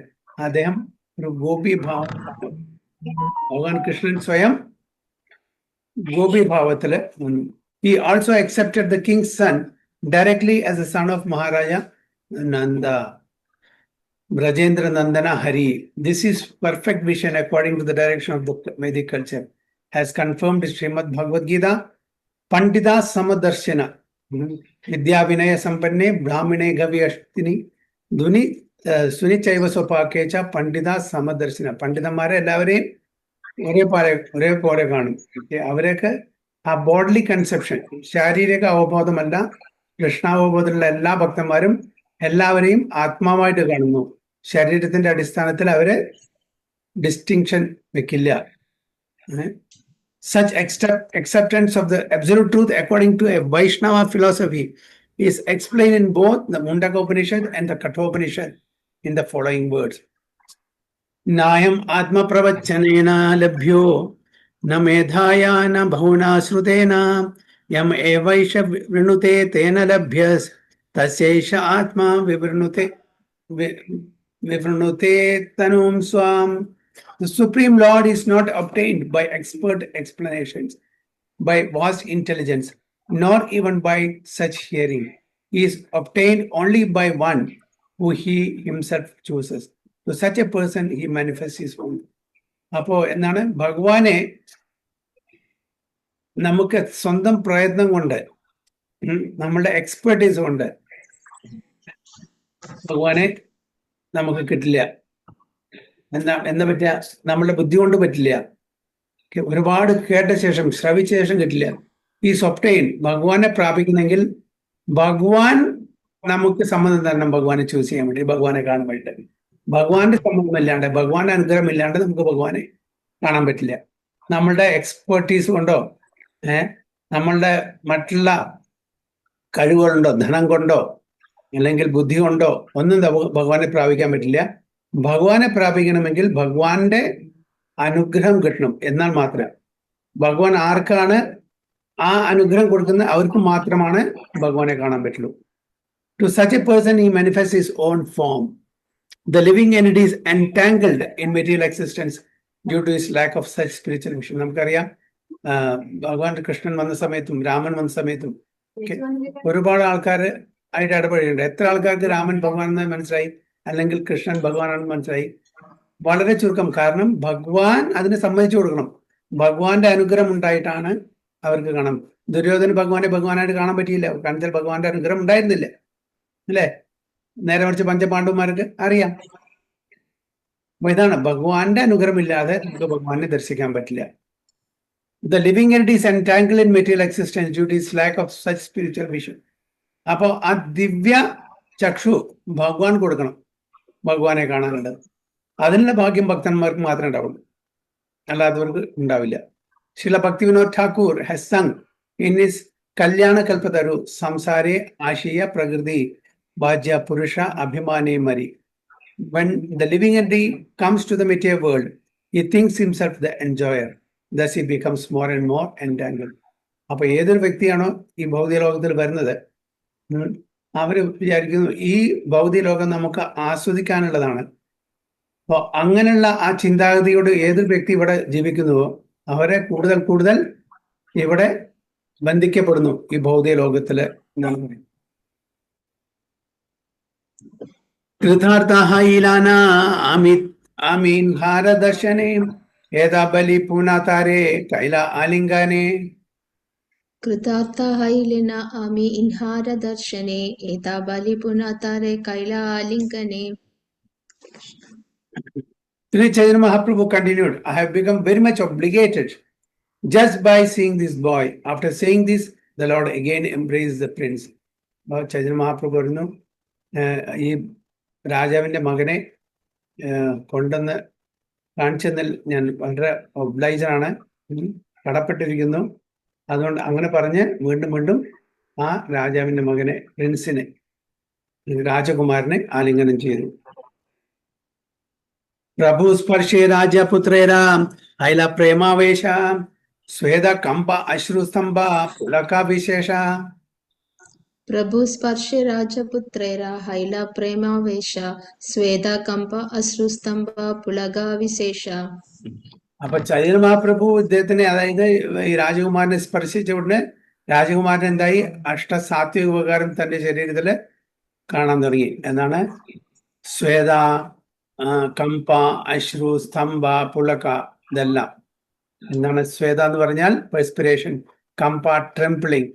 അദ്ദേഹം ഒരു ഗോപി ഭാവം, ഭഗവാൻ കൃഷ്ണൻ സ്വയം ഗോപി ഭാവത്തില് വന്നു. He also accepted the king's son directly as the son of Maharaja Nanda, Brajendra Nandana Hari. This is perfect vision according to the direction of the Vedic culture, has confirmed Srimad Bhagavad Gita. Pandita Samadarshana, Vidya Vinaya Sampanne, Brahmine Gavyashtini, Duni Sunichaiva Sopakecha, Pandita Samadarshana. പണ്ഡിതന്മാരെ എല്ലാവരെയും ഒരേപോലെ കാണും. അവരൊക്കെ ആ bodily conception, ശാരീരിക അവബോധമല്ല, കൃഷ്ണാവബോധമുള്ള എല്ലാ ഭക്തന്മാരും എല്ലാവരെയും ആത്മാവായിട്ട് കാണുന്നു. ശരീരത്തിന്റെ അടിസ്ഥാനത്തിൽ അവര് ഡിസ്റ്റിങ്ഷൻ വെക്കില്ല. Such acceptance of the absolute truth according to a Vaishnava philosophy is explained in both the Mundaka Upanishad and the Kathopanishad in the following words. Nayam atma pravachanena labhyo na medhaya na bhuna srutena yam evaisha vrinute tena labhyas tasyesha atma vivrunute tanum swam. The Supreme Lord is not obtained by expert explanations, by vast intelligence, nor even by such hearing. He is obtained only by one who he himself chooses. To such a person he manifests his own. അപ്പോ എന്താണ്, ഭഗവാനെ നമുക്ക് സ്വന്തം പ്രയത്നം കൊണ്ട്, നമ്മളുടെ expertise കൊണ്ട് ഭഗവാനെ നമുക്ക് കിട്ടില്ല. എന്താ പറ്റുക? നമ്മളുടെ ബുദ്ധി കൊണ്ട് പറ്റില്ല. ഒരുപാട് കേട്ട ശേഷം, ശ്രവിച്ച ശേഷം കിട്ടില്ല. ഈ ഒബ്റ്റെയിൻ, ഭഗവാനെ പ്രാപിക്കുന്നെങ്കിൽ ഭഗവാൻ നമുക്ക് സമ്മതം തരണം ഭഗവാനെ ചൂസ് ചെയ്യാൻ വേണ്ടി, ഭഗവാനെ കാണാൻ വേണ്ടിയിട്ട്. ഭഗവാന്റെ സമ്മതമില്ലാണ്ട്, ഭഗവാന്റെ അനുഗ്രഹമില്ലാണ്ട് നമുക്ക് ഭഗവാനെ കാണാൻ പറ്റില്ല. നമ്മളുടെ എക്സ്പെർട്ടീസ് കൊണ്ടോ നമ്മളുടെ മറ്റുള്ള കഴിവുകളുണ്ടോ, ധനം കൊണ്ടോ അല്ലെങ്കിൽ ബുദ്ധി കൊണ്ടോ ഒന്നും ഭഗവാനെ പ്രാപിക്കാൻ പറ്റില്ല. ഭഗവാനെ പ്രാപിക്കണമെങ്കിൽ ഭഗവാന്റെ അനുഗ്രഹം കിട്ടണം. എന്നാൽ മാത്രമേ ഭഗവാൻ ആർക്കാണ് ആ അനുഗ്രഹം കൊടുക്കുന്നത് അവർക്ക് മാത്രമാണ് ഭഗവാനെ കാണാൻ പറ്റുള്ളൂ. To such a person he manifests his own form. The living entity is entangled in material existence due to his lack of such spiritual vision. നമുക്കറിയാം, ഭഗവാൻ കൃഷ്ണൻ വന്ന സമയത്തും രാമൻ വന്ന സമയത്തും ഒരുപാട് ആൾക്കാർ ആയിട്ട് ഇടപെടുന്നുണ്ട്. എത്ര ആൾക്കാർക്ക് രാമൻ ഭഗവാൻ മനസ്സിലായി അല്ലെങ്കിൽ കൃഷ്ണൻ ഭഗവാനാണെന്ന് മനസ്സിലായി? വളരെ ചുരുക്കം. കാരണം ഭഗവാൻ അതിനെ സമ്മതിച്ചു കൊടുക്കണം. ഭഗവാന്റെ അനുഗ്രഹം ഉണ്ടായിട്ടാണ് അവർക്ക് കാണാം. ദുര്യോധന ഭഗവാനെ ഭഗവാനായിട്ട് കാണാൻ പറ്റിയില്ല, കാരണം ഭഗവാന്റെ അനുഗ്രഹം ഉണ്ടായിരുന്നില്ല, അല്ലേ? നേരെ മറിച്ച് പഞ്ചപാണ്ഡവന്മാർക്ക് അറിയാം. അപ്പൊ ഇതാണ്, ഭഗവാന്റെ അനുഗ്രഹമില്ലാതെ നമുക്ക് ഭഗവാനെ ദർശിക്കാൻ പറ്റില്ല. The living entity is entangled in material existence due to its lack of such spiritual vision. അപ്പോ ആ ദിവ്യ ചക്ഷു ഭഗവാൻ കൊടുക്കണം ഭഗവാനെ കാണാനുണ്ട്. അതിനുള്ള ഭാഗ്യം ഭക്തന്മാർക്ക് മാത്രമേ ഉണ്ടാവുള്ളൂ, അല്ലാത്തവർക്ക് ഉണ്ടാവില്ല. ശ്രീല ഭക്തി Vinod Thakur has sung in his കല്യാണ കൽപ്പതരു സംസാരേ ആശയ പ്രകൃതി ഭാജ്യ പുരുഷ അഭിമാനേ മരി. When the living entity comes to the material world, he thinks himself the enjoyer. Thus he becomes more and more entangled. അപ്പൊ ഏതൊരു വ്യക്തിയാണോ ഈ ഭൗതിക ലോകത്തിൽ വരുന്നത്, അവര് വിചാരിക്കുന്നു ഈ ഭൗതിക ലോകം നമുക്ക് ആസ്വദിക്കാനുള്ളതാണ്. അപ്പോൾ അങ്ങനെയുള്ള ആ ചിന്താഗതിയോട് ഏതൊരു വ്യക്തി ഇവിടെ ജീവിക്കുന്നുവോ അവരെ കൂടുതൽ കൂടുതൽ ഇവിടെ ബന്ധിക്കപ്പെടുന്നു ഈ ഭൗതിക ലോകത്തില് എന്നാണ് പറയുന്നത്. കൃതാർത്ഥാഃ ഈലാന ആമീൻ ഭാരദർശനേ ഏതാ ബലി പൂനാതാരേ കൈല ആലിംഗാനേ. कृतार्थः इलेन आमि इंहारदर्शने एता बलिपुनातारे कैला आलिंगने. Sri Chaitanya Mahaprabhu continued, I have become very much obligated just by seeing this boy. After saying this, the Lord again embraced the prince. Chaitanya Mahaprabhu പറഞ്ഞു, ഈ രാജാവിന്റെ മകനെ കൊണ്ടുവന്ന് കാണിച്ചതിൽ ഞാൻ വളരെ ഒബ്ലൈജറാണ്, കടപ്പെട്ടിരിക്കുന്നു. അതുകൊണ്ട് അങ്ങനെ പറഞ്ഞ് വീണ്ടും വീണ്ടും ആ രാജാവിന്റെ മകനെ, പ്രിൻസിനെ രാജകുമാരനെ ആലിംഗനം ചെയ്തു. പ്രഭു സ്പർശേ രാജപുത്രേരാ ഹൈല പ്രേമാവേശ സ്വേദ കമ്പ അശ്രുസ്തംഭ പുലകാവിശേഷ. പ്രഭു സ്പർശേ രാജപുത്രേര ഹൈല പ്രേമാവേശ സ്വേദ കമ്പ അശ്രുസ്തംഭ പുളകാവിശേഷ. അപ്പൊ ചൈതന്യ മഹാപ്രഭു ഇദ്ദേഹത്തിനെ, അതായത് ഈ രാജകുമാരനെ സ്പർശിച്ച ഉടനെ രാജകുമാരൻ എന്തായി? അഷ്ടസാത്വിക ഉപകാരം തന്റെ ശരീരത്തില് കാണാൻ തുടങ്ങി. എന്നാണ് സ്വേദ, കമ്പ, അശ്രു, സ്തംഭ, പുളക, ഇതെല്ലാം. എന്താണ് സ്വേദ എന്ന് പറഞ്ഞാൽ പെർസ്പിറേഷൻ, കമ്പ ട്രെംപ്ലിംഗ്,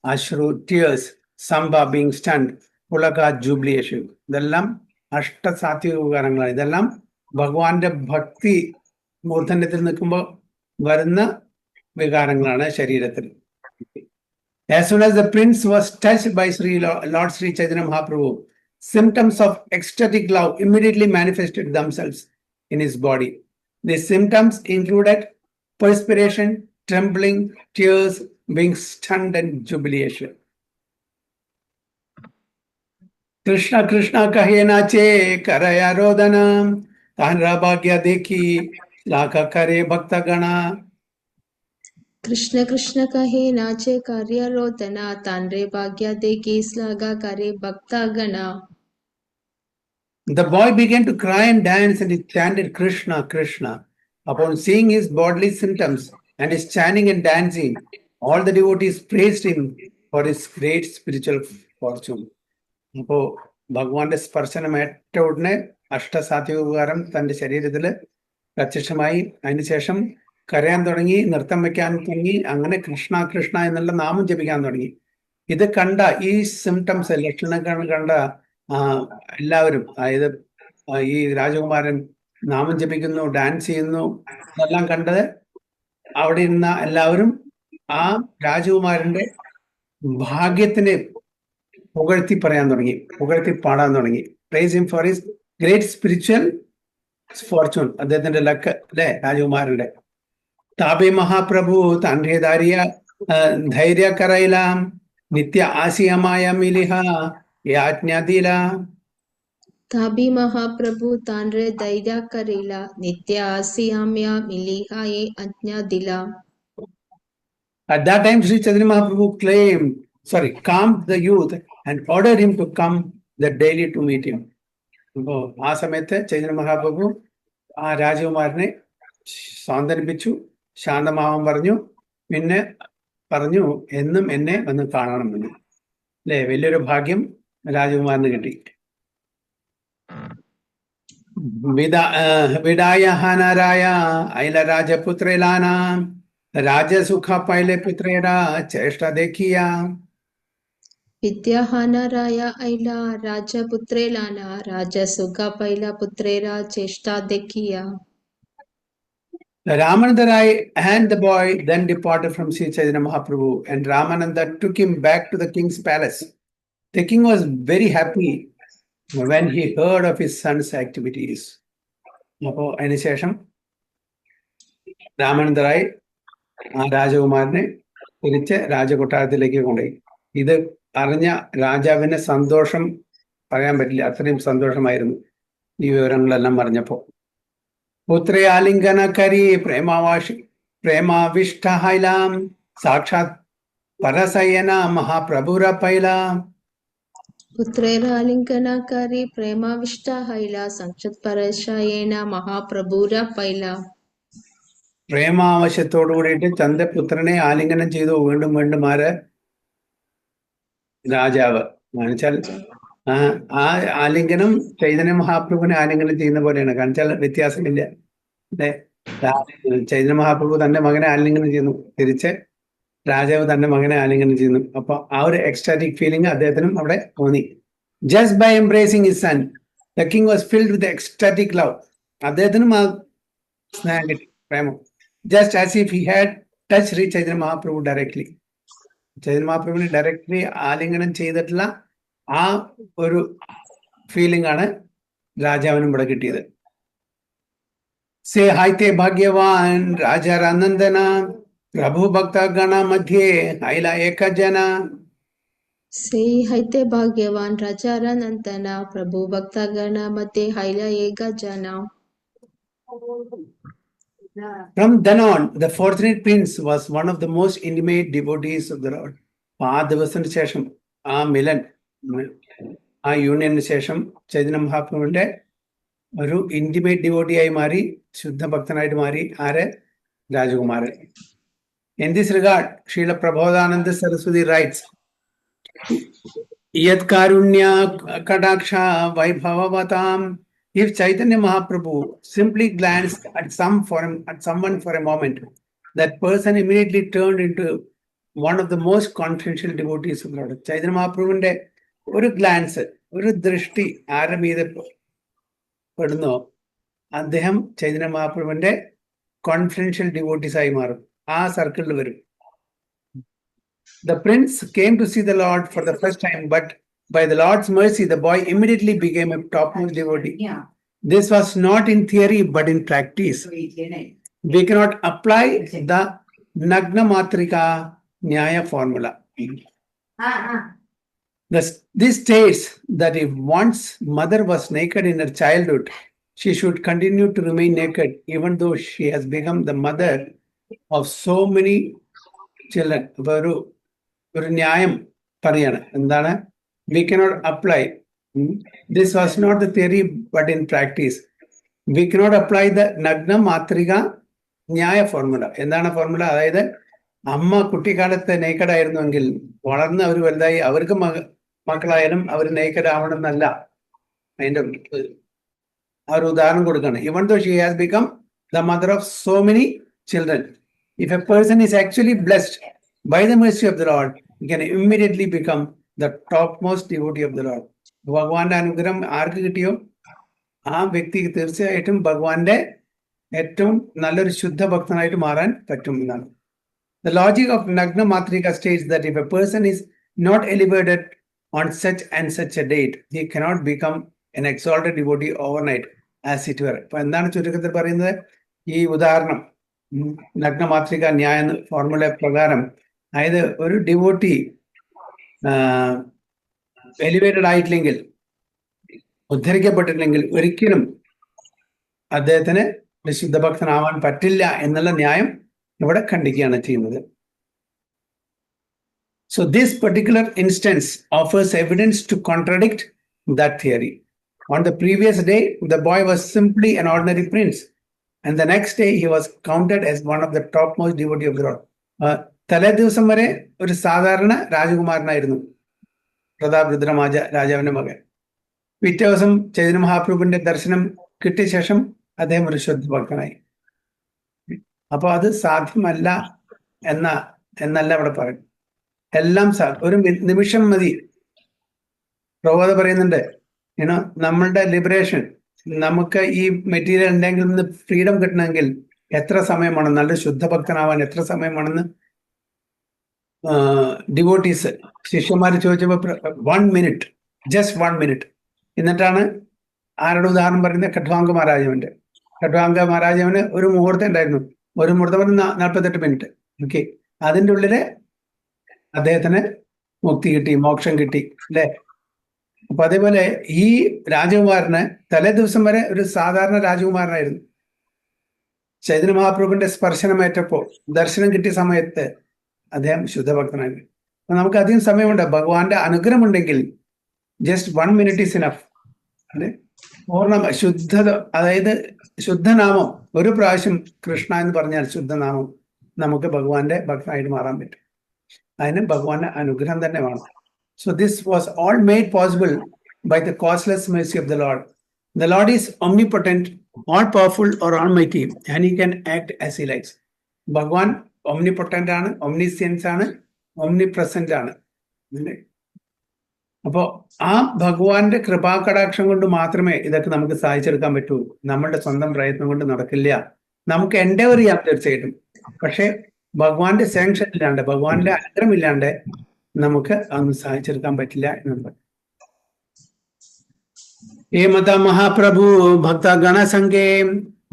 അശ്രു ടിയേഴ്സ്, സംഭ ബീങ് സ്റ്റണ്ട്, പുളക ജൂബിലിയേഷൻ. ഇതെല്ലാം അഷ്ടസാത്വിക ഉപകാരങ്ങളാണ്. ഇതെല്ലാം ഭഗവാന്റെ ഭക്തി മൂർധന്യത്തിൽ നിൽക്കുമ്പോൾ വരുന്ന വികാരങ്ങളാണ് ശരീരത്തിൽ. As soon as the prince was touched by Lord Sri Chaitanya Mahaprabhu, symptoms of ecstatic love immediately manifested themselves in his body. These symptoms included perspiration, trembling, tears, being stunned, and jubilation. Krishna Krishna kahe nache karaya rodana, tanra bhagya dekhi lakha kare bhakta gana. Krishna Krishna Kahe നാചെ കാര്യരോധന താൻരെ Bhagya ദേകി ശ്ലാഘ കരെ ഭക്തഗണ. The boy began to cry and dance, and he chanted Krishna Krishna. Upon seeing his bodily symptoms and his chanting and dancing, all the devotees praised him for his great spiritual fortune. അപ്പോ ഭഗവാന്റെ സ്പർശനം ഏറ്റ ഉടനെ അഷ്ടസാത്വിക ഉപകാരം തന്റെ ശരീരത്തിൽ പ്രത്യക്ഷമായി. അതിനുശേഷം കരയാൻ തുടങ്ങി, നൃത്തം വെക്കാൻ തുടങ്ങി, അങ്ങനെ കൃഷ്ണ കൃഷ്ണ എന്നുള്ള നാമം ജപിക്കാൻ തുടങ്ങി. ഇത് കണ്ട ഈ സിംറ്റംസ്, ലക്ഷണങ്ങൾ കണ്ട എല്ലാവരും, അതായത് ഈ രാജകുമാരൻ നാമം ജപിക്കുന്നു, ഡാൻസ് ചെയ്യുന്നു, ഇതെല്ലാം കണ്ടത് അവിടെ ഇരുന്ന എല്ലാവരും ആ രാജകുമാരന്റെ ഭാഗ്യത്തിനെ പുകഴ്ത്തി പറയാൻ തുടങ്ങി, പുകഴ്ത്തി പാടാൻ തുടങ്ങി. Price him for his great spiritual Fortune. അദ്ദേഹത്തിന്റെ ലക്ക് അല്ലെ രാജകുമാരന്റെ. താപേ മഹാപ്രഭു തന്റെ ധൈര്യ കരയിലാം നിത്യ ആസിയമായ മിലിഹ യാജ്ഞാദില. താപി മഹാപ്രഭു താൻരെ ധൈര്യ കരയില നിത്യ ആസിയാമ്യ മിലിഹ യെ അജ്ഞാദില. At that time, Sri Chaitanya Mahaprabhu calmed the youth and ordered him to come daily to meet him. അപ്പോ ആ സമയത്ത് ചൈതന്യ മഹാപ്രഭു ആ രാജകുമാരനെ സാന്ത്വനിപ്പിച്ചു, ശാന്തമാവാൻ പറഞ്ഞു. പിന്നെ പറഞ്ഞു, എന്നും എന്നെ വന്ന് കാണണമെന്ന്. അല്ലെ, വലിയൊരു ഭാഗ്യം രാജകുമാരന് കിട്ടി. വിടായ ഹാനാരായ ഐല രാജപുത്രേലാന രാജസുഖ പൈലെ പുത്രേരാ ചേഷ്ട ദേഖിയ. വിദ്യാഹാനരായ ഐല രാജപുത്രേലാന രാജസുഖ പൈല പുത്രേര ചേഷ്ട ദേഖിയ. Ramanandarai and the boy then departed from Sri Chaitanya Mahaprabhu, and Ramananda took him back to the king's palace. The king was very happy when he heard of his son's activities. അപ്പോൾ അതിനുശേഷം രാമാനന്ദറായി ആ രാജകുമാരനെ തിരിച്ച് രാജകൊട്ടാരത്തിലേക്ക് കൊണ്ടുപോയി. ഇത് അറിഞ്ഞ രാജാവിന് സന്തോഷം പറയാൻ പറ്റില്ല, അത്രയും സന്തോഷമായിരുന്നു ഈ വിവരങ്ങളെല്ലാം പറഞ്ഞപ്പോ. പുത്രേ ആലിംഗന കരി പ്രേമാവിഷ്ടഹൈലാം സാക്ഷാത് പരസയന മഹാപ്രഭുര പൈല. പുത്രേരാലിംഗനകാരി പ്രേമാവിഷ്ട ഹൈല സാക്ഷാത് പരശയന മഹാപ്രഭുര പൈല. പ്രേമാവശ്യത്തോടു കൂടിയിട്ട് തന്റെ പുത്രനെ ആലിംഗനം ചെയ്തു വീണ്ടും വീണ്ടും രാജാവ്. എന്നുവെച്ചാൽ ആ ആലിംഗനം ചൈതന്യ മഹാപ്രഭുവിനെ ആലിംഗനം ചെയ്യുന്ന പോലെയാണ്. കാണിച്ചാൽ വ്യത്യാസമില്ല. ചൈതന്യ മഹാപ്രഭു തന്റെ മകനെ ആലിംഗനം ചെയ്യുന്നു, തിരിച്ച് രാജാവ് തന്റെ മകനെ ആലിംഗനം ചെയ്യുന്നു. അപ്പൊ ആ ഒരു എക്സ്റ്റാറ്റിക് ഫീലിംഗ് അദ്ദേഹത്തിനും അവിടെ തോന്നി. Just by embracing his son the king was filled with ecstatic love. അദ്ദേഹത്തിനും ആ സ്നേഹം കിട്ടി, പ്രേമം. Just as if he had touch Shri Chaitanya Mahaprabhu directly. ചൈതന്യ മഹാപ്രഭുവിനെ ഡയറക്ട്ലി ആലിംഗനം ചെയ്തിട്ടുള്ള ആ ഒരു ഫീലിംഗ് ആണ് രാജാവിനും ഇവിടെ കിട്ടിയത്. സേ ഹൈത്തെ ഭാഗ്യവാൻ രാജാനന്ദന പ്രഭു ഭക്ത ഗണ മധ്യേ ഹൈല ഏക ജന. सेई हैते भाग्यवान राजारानंतना प्रभु भक्तगण मते हैलयेगा जना. From then on, the fortunate prince was one of the most intimate devotees of the Lord. ആ ദിവസത്തിന് ശേഷം ആ മിലൻ ആ യൂണിയന് ശേഷം ചൈതന്യ മഹാപ്രഭുവിന്റെ ഒരു ഇന്റിമേറ്റ് ഡിവോട്ടിയായി മാറി, ശുദ്ധഭക്തനായിട്ട് മാറി. ആര്? രാജകുമാരൻ. In this regard, Srila Prabodhananda Saraswati writes, Yat karunya kadaksha vaibhavavatam. If Chaitanya Mahaprabhu simply glanced at someone for a moment, that person immediately turned into one of the most confidential devotees of the Lord. Chaitanya Mahaprabhuവിന്റെ ഒരു glance, ഒരു ദൃഷ്ടി ആരുടെ മീതെ പെടുന്നോ അദ്ദേഹം Chaitanya മഹാപ്രഭുവിന്റെ confidential devotees ആയി മാറും, ആ സർക്കിളിൽ വരും. The prince came to see the Lord for the first time, but by the Lord's mercy, the boy immediately became a topmost devotee. This was not in theory, but in practice. We cannot apply the Nagna Matrika Nyaya formula. This states that if one's mother was naked in her childhood, she should continue to remain naked, even though she has become the mother of so many children. ഒരു ന്യായം പറയാണ്. എന്താണ്? We cannot apply. This was not the theory, but in practice. We cannot apply the Nagna Matrika Nyaya formula. എന്താണ് formula? അതായത് അമ്മ കുട്ടിക്കാലത്ത് naked ആയിരുന്നുവെങ്കിൽ വളർന്ന് അവർ വലുതായി അവർക്ക് മക്കളായാലും അവർ നേക്കഡ് ആവണം എന്നല്ല. അതിന്റെ ആ ഒരു ഉദാഹരണം കൊടുക്കുകയാണ്. Even though she has become the mother of so many children. If a person is actually blessed by the mercy of the Lord, he can immediately become the topmost devotee of the Lord. ഭഗവാന്റെ അനുഗ്രഹം ആർക്ക് കിട്ടിയോ ആ വ്യക്തിക്ക് തീർച്ചയായിട്ടും ഭഗവാന്റെ ഏറ്റവും നല്ലൊരു ശുദ്ധ ഭക്തനായിട്ട് മാറാൻ പറ്റും എന്നാണ്. The logic of Nagna Matrika states that if a person is not elevated on such and such a date, he cannot become an exalted devotee overnight, as it were. അപ്പൊ എന്താണ് ചുരുക്കത്തിൽ പറയുന്നത്? ഈ ഉദാഹരണം നഗ്ന മാത്രിക ന്യായ ഫോർമുല പ്രകാരം, അതായത് ഒരു ഡിവോട്ടി എലിവേറ്റഡ് ആയിട്ടില്ലെങ്കിൽ, ഉദ്ധരിക്കപ്പെട്ടിട്ടില്ലെങ്കിൽ ഒരിക്കലും അദ്ദേഹത്തിന് ശുദ്ധഭക്തനാവാൻ പറ്റില്ല എന്നുള്ള ന്യായം ഇവിടെ ഖണ്ഡിക്കുകയാണ് ചെയ്യുന്നത്. So this particular instance offers evidence to contradict that theory. On the previous day, the boy was simply an ordinary prince, and the next day he was counted as one of the topmost devotee of the Lord. തലേ ദിവസം വരെ ഒരു സാധാരണ രാജകുമാരനായിരുന്നു പ്രതാപരുദ്ര രാജാവിന്റെ മകൻ. പിറ്റേ ദിവസം ചൈതന്യ മഹാപ്രഭുവിന്റെ ദർശനം കിട്ടിയ ശേഷം അദ്ദേഹം ഒരു ശുദ്ധഭക്തനായി. അപ്പൊ അത് സാധ്യമല്ല എന്നല്ല ഇവിടെ പറയും. എല്ലാം ഒരു നിമിഷം മതി. പ്രബോധ പറയുന്നുണ്ട്, നമ്മളുടെ ലിബറേഷൻ, നമുക്ക് ഈ മെറ്റീരിയൽ എന്തെങ്കിലും നിന്ന് ഫ്രീഡം കിട്ടണമെങ്കിൽ എത്ര സമയമാണ്, നല്ല ശുദ്ധഭക്തനാവാൻ എത്ര സമയമാണെന്ന് ഡിവോട്ടീസ് ശിഷ്യന്മാർ ചോദിച്ചപ്പോൾ 1 minute, just 1 minute. എന്നിട്ടാണ് ആരുടെ ഉദാഹരണം പറയുന്നത്? ഖഡ്വാങ്ക മഹാരാജാവിന്റെ. ഖഡ്വാങ്ക മഹാരാജാവിന് ഒരു മുഹൂർത്തം ഉണ്ടായിരുന്നു. ഒരു മുഹൂർത്തം 48 മിനിറ്റ്. ഓക്കെ, അതിൻ്റെ ഉള്ളില് അദ്ദേഹത്തിന് മുക്തി കിട്ടി, മോക്ഷം കിട്ടി, അല്ലേ? അപ്പൊ അതേപോലെ ഈ രാജകുമാരന് തലേ ദിവസം വരെ ഒരു സാധാരണ രാജകുമാരനായിരുന്നു. ചൈതന്യ മഹാപ്രഭുവിന്റെ സ്പർശനമേറ്റപ്പോൾ, ദർശനം കിട്ടിയ സമയത്ത് അദ്ദേഹം ശുദ്ധഭക്തനായി. അപ്പൊ നമുക്ക് അധികം സമയമുണ്ട്. ഭഗവാന്റെ അനുഗ്രഹമുണ്ടെങ്കിൽ ജസ്റ്റ് 1 minute ഈസ് ഇനഫ്. അല്ലെ? പൂർണ്ണ ശുദ്ധത, അതായത് ശുദ്ധനാമം ഒരു പ്രാവശ്യം കൃഷ്ണ എന്ന് പറഞ്ഞാൽ ശുദ്ധനാമം നമുക്ക് ഭഗവാന്റെ ഭക്തനായിട്ട് മാറാൻ പറ്റും. അതിന് ഭഗവാന്റെ അനുഗ്രഹം തന്നെ വേണം. So this was all made possible by the causeless mercy of the Lord. The Lord is omnipotent, all powerful or almighty, and he can act as he likes. ഭഗവാൻ omnipotent ആണ്, omniscience ആണ്, omnipresent ആണ്. അപ്പോ ആ ഭഗവാന്റെ കൃപാകടാക്ഷം കൊണ്ട് മാത്രമേ ഇതൊക്കെ നമുക്ക് സാധിച്ചെടുക്കാൻ പറ്റൂ. നമ്മളുടെ സ്വന്തം പ്രയത്നം കൊണ്ട് നടക്കില്ല. നമുക്ക് എൻഡെവർ ചെയ്യാം തീർച്ചയായിട്ടും, പക്ഷെ ഭഗവാന്റെ സാങ്ഷൻ ഇല്ലാണ്ട്, ഭഗവാന്റെ അനുഗ്രഹം ഇല്ലാണ്ട് നമുക്ക് അതൊന്നും സാധിച്ചെടുക്കാൻ പറ്റില്ല എന്നുള്ളത്. ഏ മത മഹാപ്രഭു ഭക്ത ഗണസംഘേ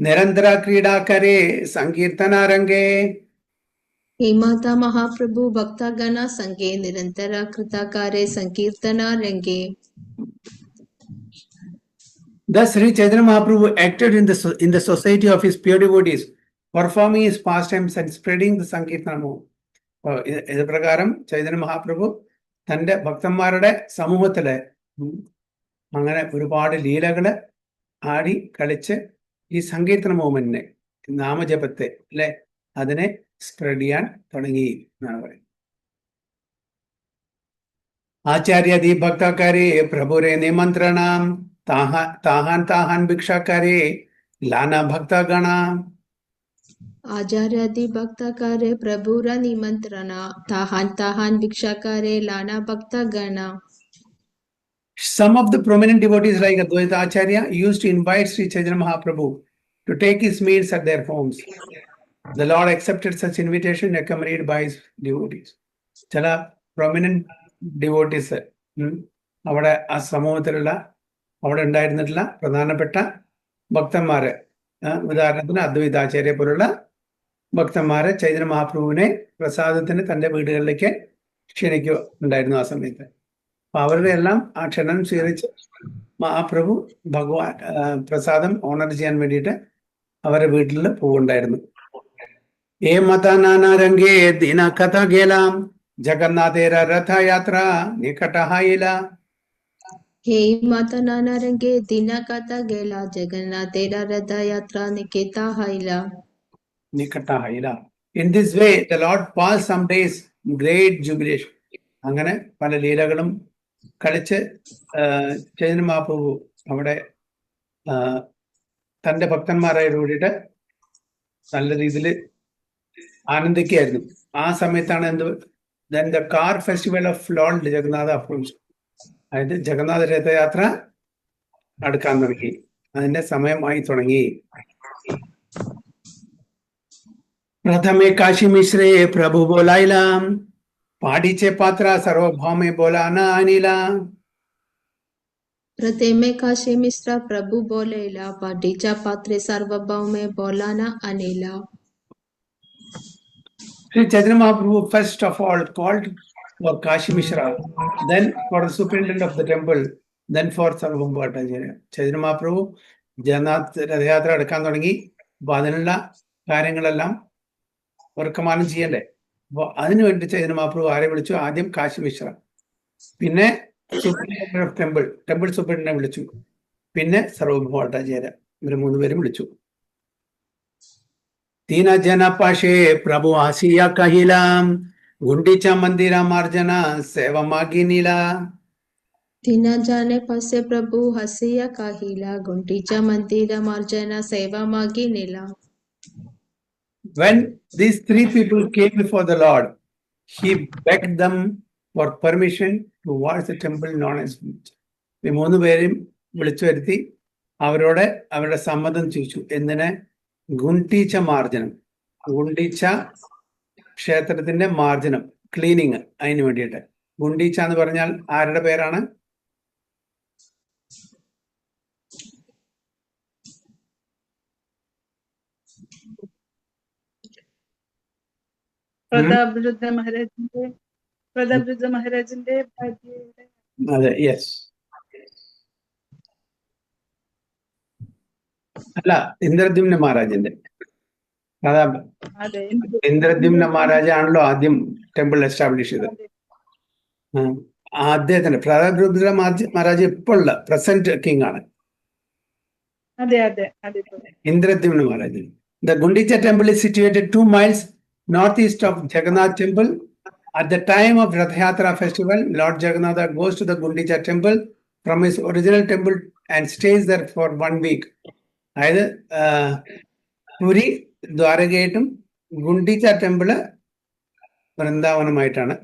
നിരന്തര ക്രീഡാകരേ സങ്കീർത്തനാരംഗേ हे माता महाप्रभु भक्तगण संगे निरंतर कृताकारे संकीर्तना रंगे. Thus, Sri Chaitanya Mahaprabhu acted in the society of his pure devotees, performing his pastimes and spreading the Sankirtanam. ഇത് പ്രകാരം ചൈതന്യ മഹാപ്രഭു തന്റെ ഭക്തന്മാരുടെ സമൂഹത്തില് അങ്ങനെ ഒരുപാട് ലീലകള് ആടി കളിച്ച് ഈ സങ്കീർത്തന മൂവ്മെന്റിനെ, നാമജപത്തെ അല്ലെ, അതിനെ സ്പ്രെഡ് ചെയ്യാൻ തുടങ്ങി എന്നാണ് പറയുന്നത്. ആചാര്യാദി ഭക്തക്കാരെ പ്രഭുരെ നിമന്ത്രണം താഹാൻ ഭിക്ഷാക്കാരെ ലാന ഭക്തഗണ. आचार्यादि भक्तकारे प्रभुर निमंत्रणा ताहान भिक्षाकारे लाना भक्तगणा. Some of the prominent devotees like Advaita Acharya used to invite Sri Chaitanya Mahaprabhu to take his meals at their homes. The Lord accepted such invitation accompanied by his devotees. ചില prominent devotees അവിടെ ആ സമൂഹത്തിലുള്ള അവിടെ ഉണ്ടായിരുന്നിട്ടുള്ള പ്രധാനപ്പെട്ട ഭക്തന്മാര്, ഉദാഹരണത്തിന് അദ്വൈതാചാര്യ പോലുള്ള ഭക്തന്മാരെ ചൈതന്യ മഹാപ്രഭുവിനെ പ്രസാദത്തിന് തന്റെ വീടുകളിലേക്ക് ക്ഷണിക്കുണ്ടായിരുന്നു ആ സമയത്ത്. അപ്പൊ അവരുടെ എല്ലാം ആ ക്ഷണം സ്വീകരിച്ച് മഹാപ്രഭു ഭഗവാൻ പ്രസാദം ഓണർ ചെയ്യാൻ വേണ്ടിയിട്ട് അവരുടെ വീട്ടിൽ പോകുണ്ടായിരുന്നു. ഏ മതനാനാരംഗേ ദിന കഥ ഗേലാം ജഗന്നാഥേര രഥയാത്ര നികടഹായില. हे माता नाना रंगे दिना काता गेला जगन्नाथ तेरा रथ यात्रा Niketa हाइला. നികടഹായില. In this way, the Lord passed some days in great jubilation. അങ്ങനെ പല ലീലകളും കളിച്ച് ചൈതന്യ മഹാപ്രഭു അവിടെ തന്റെ ഭക്തന്മാരായി കൂടിയിട്ട് നല്ല രീതിയിൽ ആനന്ദിക്കുകയായിരുന്നു. ആ സമയത്താണ് then the car festival of Lord Jagannath approached. അതായത് ജഗന്നാഥ രഥയാത്ര അടുക്കാൻ തുടങ്ങി, അതിന്റെ സമയമായി തുടങ്ങി. പ്രഥമേ കാശി മിശ്രേ പ്രഭു ബോലായില പാടിച്ചെ പാത്ര സർവഭൗമേ ബോലാന അനില. प्रथमे काशी मिश्रा प्रभु बोलेला पाटीचा पात्रे सार्वभौम में बोलाना Anila. Sri Chaitanya Mahaprabhu first of all called for Kashi Mishra, then for the superintendent of the temple, then for Sarvabhauma Bhattacharya. Chaitanya Mahaprabhu Jagannath രഥയാത്ര എടുക്കാൻ തുടങ്ങി. അപ്പൊ അതിനുള്ള കാര്യങ്ങളെല്ലാം ഒരുക്കമാനം ചെയ്യണ്ടേ. അപ്പൊ അതിനു വേണ്ടി ചൈതന്യ മഹാപ്രഭു ആരെ വിളിച്ചു? ആദ്യം കാശി മിശ്ര, പിന്നെ സൂപ്രണ്ടന്റ് ഓഫ് ടെമ്പിൾ സൂപ്രണ്ടന്റിനെ വിളിച്ചു, പിന്നെ സർവഭൗമ ഭട്ടാചാര്യ, ഇവര് മൂന്നുപേരും വിളിച്ചു. തീന ജന പാശേ പ്രഭു ആസിയ കഹില ഗുണ്ടിച്ച മന്ദിര മാർജന സേവമാഗിനില. तीना जाने पासे प्रभु हसिया काहिला गुंटीचा मंदिर मार्जना सेवा मागी नीला. When these three people came before the Lord, he begged them for permission to watch the temple known as. ഈ മൂന്ന് പേരും വിളിച്ചു വരുത്തി അവരോട് അവരുടെ സമ്മതം ചോദിച്ചു. എന്തിന്? ഗുണ്ടീച്ച മാർജനം, ഗുണ്ടീച്ച ക്ഷേത്രത്തിന്റെ മാർജനം, ക്ലീനിങ്, അതിന് വേണ്ടിയിട്ട്. ഗുണ്ടീച്ച എന്ന് പറഞ്ഞാൽ ആരുടെ പേരാണ്? പ്രതാപരുദ്ര മഹാരാജിന്റെ ഭാര്യയുടെ. അതെ, യെസ്. അല്ല, ഇന്ദ്രദ്യുമ്ന മഹാരാജന്റെ. ഇന്ദ്രദ്യുമ്ന മഹാരാജാണല്ലോ ആദ്യം ടെമ്പിൾ എസ്റ്റാബ്ലിഷ് ചെയ്തത്. അദ്ദേഹത്തിന്റെ പ്രതാപരുദ്ര മഹാരാജ് ഇപ്പോഴുള്ള പ്രസന്റ് കിങ് ആണ് ഇന്ദ്രദ്യുമ്ന മഹാരാജൻ. The Gundicha temple is situated 2 miles northeast of Jagannath temple. At the time of Rath Yatra festival, Lord Jagannatha goes to the Gundicha temple from his original temple and stays there for 1 week. അതായത് Puri ദ്വാരകയായിട്ടും Gundicha temple വൃന്ദാവനമായിട്ടാണ്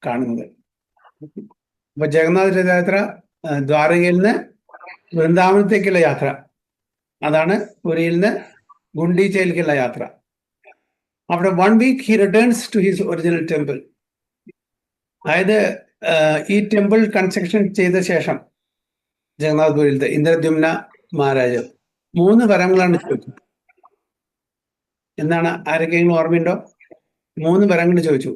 കാണുന്നത്. അപ്പൊ ജഗന്നാഥ രഥയാത്ര ദ്വാരകയിൽ നിന്ന് വൃന്ദാവനത്തേക്കുള്ള യാത്ര, അതാണ് പുരിയിൽ നിന്ന് ഗുണ്ടീച്ചയിലേക്കുള്ള യാത്ര. After 1 week, he returns to his original temple. അതായത് ഈ ടെമ്പിൾ കൺസ്ട്രക്ഷൻ ചെയ്ത ശേഷം ജഗന്നാഥ്പുരിയിലത്തെ ഇന്ദ്രദ്യുമ്ന മഹാരാജ് 3 വരങ്ങളാണ് ചോദിച്ചത്. എന്താണ്? ആരൊക്കെയെങ്കിലും ഓർമ്മയുണ്ടോ? 3 വരങ്ങൾ ചോദിച്ചു.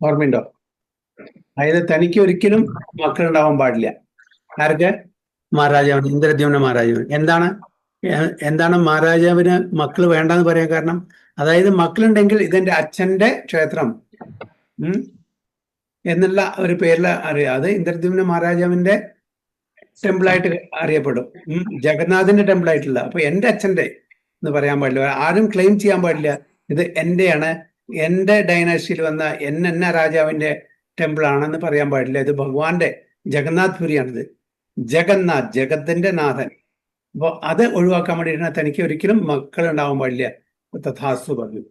ഓർമ്മയുണ്ടോ? അതായത് തനിക്ക് ഒരിക്കലും മക്കളുണ്ടാവാൻ പാടില്ല. ആർക്ക്? മഹാരാജാവിന്, ഇന്ദ്രദ്യുമ്ന മഹാരാജാവിന്. എന്താണ് മഹാരാജാവിന് മക്കൾ വേണ്ടെന്ന് പറയാൻ കാരണം? അതായത് മക്കളുണ്ടെങ്കിൽ ഇതെന്റെ അച്ഛന്റെ ക്ഷേത്രം എന്നുള്ള ഒരു പേരിൽ അറിയാം. അത് ഇന്ദ്രദ്യുമ്ന മഹാരാജാവിന്റെ ടെമ്പിളായിട്ട് അറിയപ്പെടും. ജഗന്നാഥിന്റെ ടെമ്പിളായിട്ടുള്ള. അപ്പൊ എന്റെ അച്ഛന്റെ എന്ന് പറയാൻ പാടില്ല. ആരും ക്ലെയിം ചെയ്യാൻ പാടില്ല ഇത് എന്റെയാണ്, എന്റെ ഡൈനാസ്റ്റിയിൽ വന്ന എന്ന രാജാവിന്റെ ടെമ്പിൾ ആണെന്ന് പറയാൻ പാടില്ല. ഇത് ഭഗവാന്റെ ജഗന്നാഥ് പുരിയാണിത്. ജഗന്നാഥ്, ജഗത്തിന്റെ നാഥൻ. അപ്പൊ അത് ഒഴിവാക്കാൻ വേണ്ടിയിട്ടാണ് തനിക്ക് ഒരിക്കലും മക്കൾ ഉണ്ടാവാൻ പാടില്ല തഥാസ്തു പറഞ്ഞു.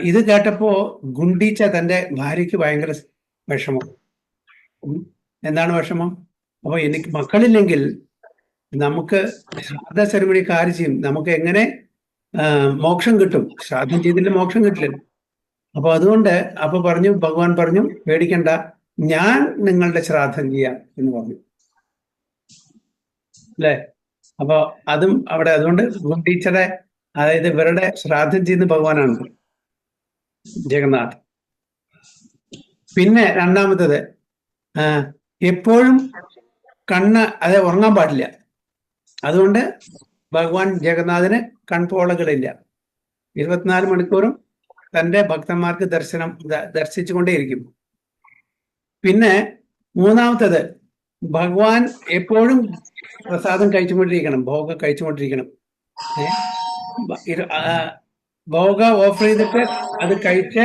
ഇത് കേട്ടപ്പോ ഗുണ്ടീച്ച തന്റെ ഭാര്യയ്ക്ക് ഭയങ്കര വിഷമം. എന്താണ് വിഷമം? അപ്പൊ എനിക്ക് മക്കളില്ലെങ്കിൽ നമുക്ക് ശ്രാദ്ധ സെറിമണിക്ക് ആര് ചെയ്യും? നമുക്ക് എങ്ങനെ മോക്ഷം കിട്ടും? ശ്രാദ്ധം ചെയ്തില്ല മോക്ഷം കിട്ടില്ല. അപ്പൊ അതുകൊണ്ട് ഭഗവാൻ പറഞ്ഞു പേടിക്കണ്ട, ഞാൻ നിങ്ങളുടെ ശ്രാദ്ധം ചെയ്യാം എന്ന് പറഞ്ഞു. അല്ലേ? അപ്പൊ അതും അവിടെ, അതുകൊണ്ട് ഗുണ്ടീച്ചയുടെ, അതായത് ഇവരുടെ ശ്രാദ്ധം ചെയ്യുന്ന ഭഗവാനാണ് ജഗന്നാഥ്. പിന്നെ രണ്ടാമത്തത്, എപ്പോഴും അതെ ഉറങ്ങാൻ പാടില്ല. അതുകൊണ്ട് ഭഗവാൻ ജഗന്നാഥന് കൺപോളകളില്ല. 24 മണിക്കൂറും തന്റെ ഭക്തന്മാർക്ക് ദർശിച്ചുകൊണ്ടേയിരിക്കും. പിന്നെ മൂന്നാമത്തത്, ഭഗവാൻ എപ്പോഴും പ്രസാദം കഴിച്ചുകൊണ്ടിരിക്കണം, ഭോഗം കഴിച്ചുകൊണ്ടിരിക്കണം. ഭോഗ ഓഫർ ചെയ്തിട്ട് അത് കഴിച്ച്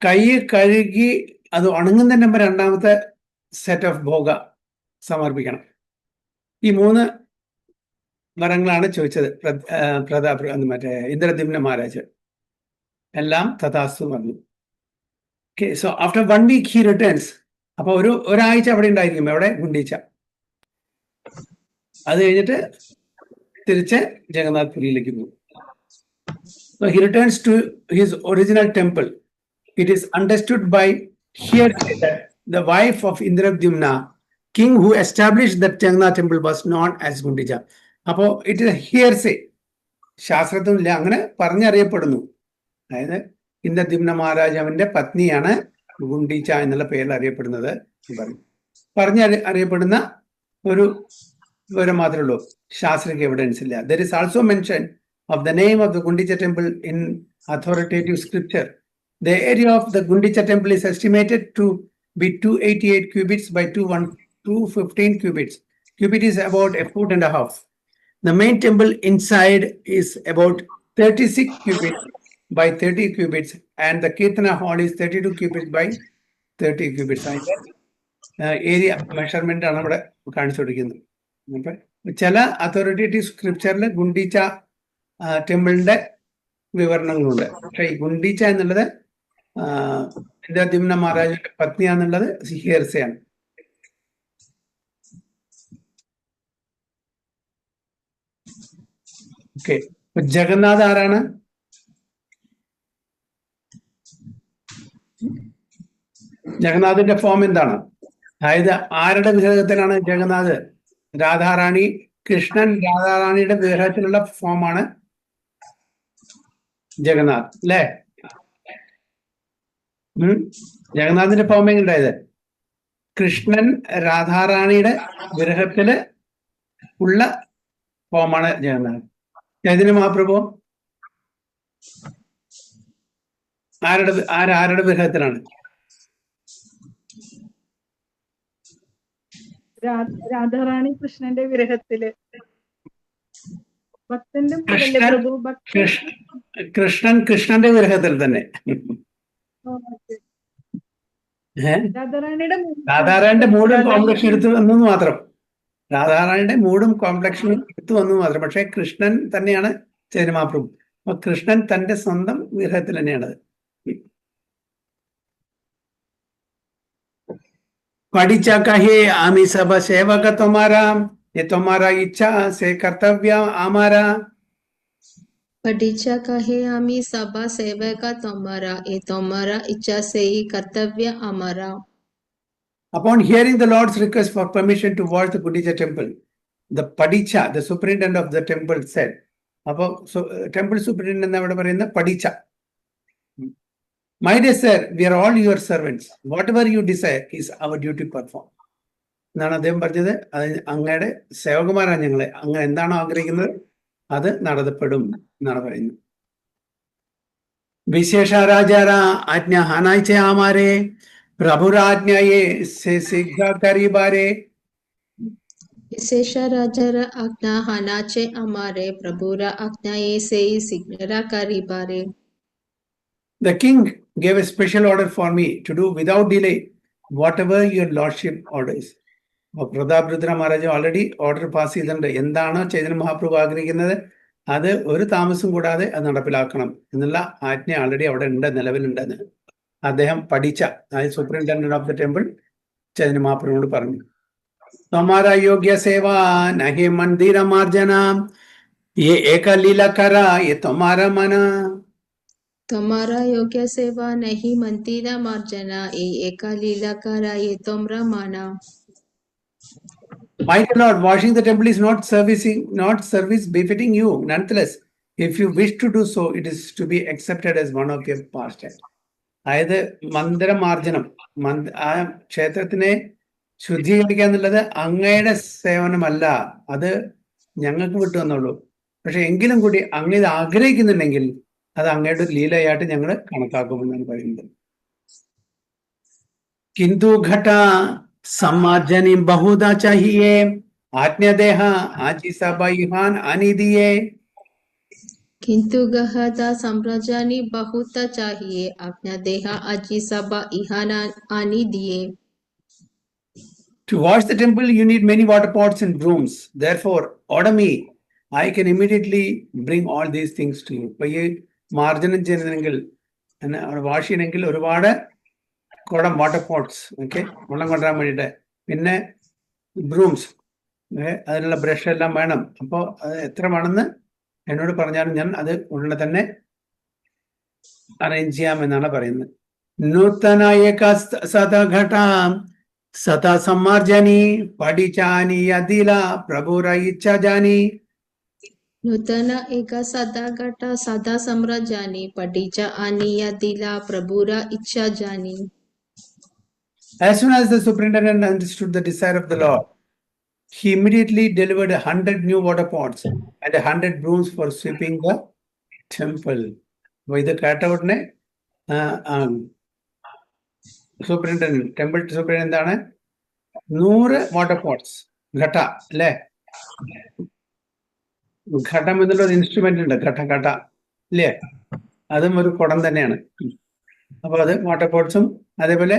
കൈ കഴുകി അത് ഉണങ്ങുന്നതിന് മുമ്പ് രണ്ടാമത്തെ സെറ്റ് ഓഫ് ഭോഗ സമർപ്പിക്കണം. ഈ 3 വരങ്ങളാണ് ചോദിച്ചത് മറ്റേ ഇന്ദ്രദ്യുമ്ന മഹാരാജ്. എല്ലാം തഥാസ്തു പറഞ്ഞു. Okay, so after 1 week he returns. അപ്പൊ ഒരാഴ്ച അവിടെ ഉണ്ടായിരിക്കും, എവിടെ? ഗുണ്ടീച്ച. അത് കഴിഞ്ഞിട്ട് തിരിച്ച് ജഗന്നാഥ് പുരിയിലേക്ക് പോകും. So he returns to his original temple. It is understood by hearsay that the wife of Indradyumna, king who established the Jagannath temple, was known as Gundicha. അപ്പോ ഇറ്റ് ഇസ് ഹിയർസേ, ശാസ്ത്രത്തിനില്ല, അങ്ങനെ പറഞ്ഞറിയപ്പെടുന്നു. അതായത് ഇന്ദ്രദ്യുമ്ന മഹാരാജാവിന്റെ പത്നിയാണ് ഗുണ്ടീച്ച എന്നുള്ള പേരിൽ അറിയപ്പെടുന്നത്. അറിയപ്പെടുന്ന ഒരു വിവരം മാത്രമേ ഉള്ളൂ, ശാസ്ത്രീയ എവിഡൻസ് ഇല്ല. There is also mention of the name of the Gundicha temple in authoritative scripture. The area of the Gundicha temple is estimated to be 288 cubits by 215 cubits. Cubit is about a foot and a half. The main temple inside is about 36 cubits by 30 cubits, and the Kirtana hall is 32 cubits by 30 cubits. Area measurement ആണ് ഇവിടെ കാണിച്ചു കൊടുക്കുന്നത്. ചില authoritative സ്ക്രിപ്ചറിൽ ഗുണ്ടീച്ച ടെമ്പിളിന്റെ വിവരണങ്ങളുണ്ട്. പക്ഷെ ഈ ഗുണ്ടീച്ച എന്നുള്ളത് Indradyumna മഹാരാജന്റെ പത്നിയാന്നുള്ളത് ഹിയർസയാണ്. Okay, Jagannath ആരാണ്? ജഗന്നാഥിന്റെ form എന്താണ്? അതായത് ആരുടെ വിഗ്രഹത്തിലാണ് ജഗന്നാഥ്? രാധാറാണി, കൃഷ്ണൻ രാധാറാണിയുടെ വിഗ്രഹത്തിലുള്ള ഫോമാണ് ജഗന്നാഥ്, അല്ലേ? ജഗന്നാഥിന്റെ ഫോം എങ്ങനെയുണ്ടായത്? കൃഷ്ണൻ രാധാറാണിയുടെ വിഗ്രഹത്തില് ഉള്ള ഫോമാണ് ജഗന്നാഥ്. ചൈതന്യ മഹാപ്രഭു ആരുടെ വിഗ്രഹത്തിലാണ്? രാധാറാണി കൃഷ്ണന്റെ വിഗ്രഹത്തില്. ഭക്തന്റെ കൃഷ്ണന്റെ വിഗ്രഹത്തിൽ തന്നെ. രാധാറാണിയുടെ മൂടും കോംപ്ലക്ഷൻ എടുത്തു വന്നു മാത്രം. രാധാറാണിയുടെ മൂടും കോംപ്ലക്ഷനും എടുത്തു വന്നു മാത്രം. പക്ഷെ കൃഷ്ണൻ തന്നെയാണ് ചൈതന്യ മഹാപ്രഭു. അപ്പൊ കൃഷ്ണൻ തന്റെ സ്വന്തം വിഗ്രഹത്തിൽ തന്നെയാണത്. പഠിച്ച കഹേ ആമി സഭ സേവക തൊമാരാ, ये तुम्हारा इच्छा से कर्तव्य हमारा. पटीचा कहे आमी सभा सेवका तुम्हारा ये तुम्हारा इच्छा से ही कर्तव्य हमारा. Upon hearing the Lord's request for permission to watch the Gudija temple, the Padicha, the superintendent of the temple, said, temple superintendent എന്നവിടെ പറയുന്ന പടിച്ച, My dear sir, we are all your servants. Whatever you desire is our duty to perform. എന്നാണ് അദ്ദേഹം പറഞ്ഞത്. അങ്ങയുടെ സേവകന്മാരാണ് ഞങ്ങളെ. അങ്ങ് എന്താണോ ആഗ്രഹിക്കുന്നത് അത് നടത്തപ്പെടും എന്നാണ് പറയുന്നത്. विशेष राजारा आज्ञा हानायचे हमारे प्रभुर आज्ञा ये से शीघ्र करी बारे. विशेष राजा आज्ञा हानाचे हमारे प्रभुरा आज्ञा ये से ही शीघ्र करी बारे. The king gave a special order for me to do without delay whatever your lordship orders. Pratap Rudra Maharaj already order pass ചെയ്തിട്ടുണ്ട്. എന്താണോ ചൈതന്യ മഹാപ്രഭു ആഗ്രഹിക്കുന്നത് അത് ഒരു താമസം കൂടാതെ അത് നടപ്പിലാക്കണം എന്നുള്ള ആജ്ഞ ഓൾറെഡി അവിടെ ഉണ്ട്, നിലവിലുണ്ടെന്ന് അദ്ദേഹം പഠിച്ച, അതായത് സൂപ്രിൻറ്റൻഡന്റ് ഓഫ് ദ ടെമ്പിൾ ചൈതന്യ മഹാപ്രഭുവിനോട് പറഞ്ഞു. तुम्हारा योग्य सेवा नहीं मंदिर मार्जना ये एक लीला करा ये तुम्हारा मना. तुम्हारा योग्य सेवा नहीं मंदिर मार्जना ये एक लीला करा ये तुम्हारा मना. My Lord, washing the temple is not service befitting you. Nonetheless, if you wish to do so, it is to be accepted as one of your pastimes. അതായത് മന്ദിരമാർജനം, ആ ക്ഷേത്രത്തിനെ ശുദ്ധീകരിക്കുക എന്നുള്ളത് അങ്ങയുടെ സേവനമല്ല, അത് ഞങ്ങൾക്ക് വിട്ടു തന്നുള്ളൂ. പക്ഷെ എങ്കിലും കൂടി അങ്ങ് ഇത് ആഗ്രഹിക്കുന്നുണ്ടെങ്കിൽ അത് അങ്ങയുടെ ലീലയായിട്ട് ഞങ്ങൾ കണക്കാക്കുമെന്നാണ് പറയുന്നത്. किंतु घटा समाजनी बहुधा चाहिए आज्ञा देहा आजी सभा इहान आनी दिए. किंतु गहता संप्रजानी बहुत चाहिए आज्ञा देहा आजी सभा इहान आनी दिए. To wash the temple you need many water pots and brooms. Therefore order me, I can immediately bring all these things to you. അപ്പോൾ ഈ മാർജനം ചെയ്യുന്നെങ്കിൽ വാഷ് ചെയ്യണമെങ്കിൽ ഒരുപാട് കുടം വാട്ടർ പോട്ട്സ്, ഓക്കെ, വെള്ളം കൊണ്ടുവരാൻ വേണ്ടിയിട്ട്, പിന്നെ ബ്രൂംസ്, അതിനുള്ള ബ്രഷ് എല്ലാം വേണം. അപ്പോൾ അത് എത്ര വേണമെന്ന് എന്നോട് പറഞ്ഞാലും ഞാൻ അത് ഉടനെ തന്നെ അറേഞ്ച് ചെയ്യാമെന്നാണ് പറയുന്നത്. നൂതനായ സതഘടാം സതാ സമ്മാർജനി പഠിച്ചാനി അദില പ്രഭുര ഇച്ഛ ജാനി. नूतन एका सदा घटा सदा सम्राजानी पटीचा आणि या दिला प्रभुरा इच्छा जानी. As soon as the superintendent understood the desire of the Lord, he immediately delivered 100 new water pots and 100 brooms for sweeping the temple. അപ്പോൾ ഇത് കേട്ട ഉടനെ സൂപ്രിണ്ടന്റ്, ടെമ്പിൾ സൂപ്രിണ്ടന്റ് എന്താണ്, 100 വാട്ടർ പോട്ട്സ്, ഘട്ട അല്ലേ, ഘട്ടം എന്നുള്ള ഒരു ഇൻസ്ട്രുമെന്റ് ഉണ്ട്, ഘട്ട ഇല്ലേ, അതും ഒരു കുടം തന്നെയാണ്. അപ്പൊ അത് വാട്ടർ പോട്ട്സും അതേപോലെ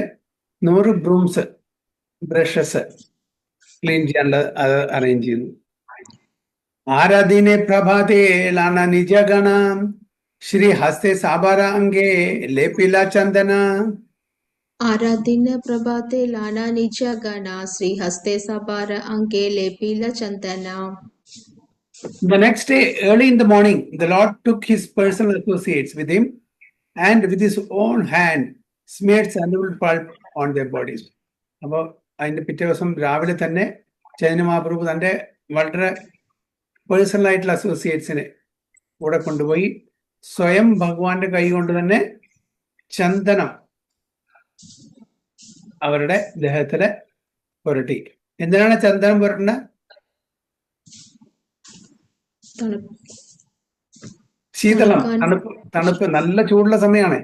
100 ബ്രൂംസ്, ബ്രഷസ് ക്ലീൻ ചെയ്യാനുള്ള അത് അറേഞ്ച് ചെയ്യുന്നു. ആരാധീനെ പ്രഭാതേ ലാന നിജഗണ ശ്രീ ഹസ്തേ സാബാര അംഗേ ലേപില ചന്ദന. आराधीन प्रभाते लाना निजा गणा श्री हस्ते सबार अंगे लेपीला Chandana. The next day, early in the morning, the Lord took his personal associates with him and with his own hand smeared sandalwood pulp on their bodies. അപ്പോൾ അതിന്റെ പിറ്റേ ദിവസം രാവിലെ തന്നെ ചൈതന്യ മഹാപ്രഭു തന്റെ വളരെ പേഴ്സണൽ ആയിട്ടുള്ള അസോസിയേറ്റ്സിനെ കൂടെ കൊണ്ടുപോയി സ്വയം ഭഗവാന്റെ കൈ കൊണ്ട് തന്നെ ചന്ദനം അവരുടെ ദേഹത്തില് പുരട്ടി. എന്തിനാണ് ചന്ദനം പുരട്ടുന്നത്? ശീതളം, തണുപ്പ്, നല്ല ചൂടുള്ള സമയമാണ്.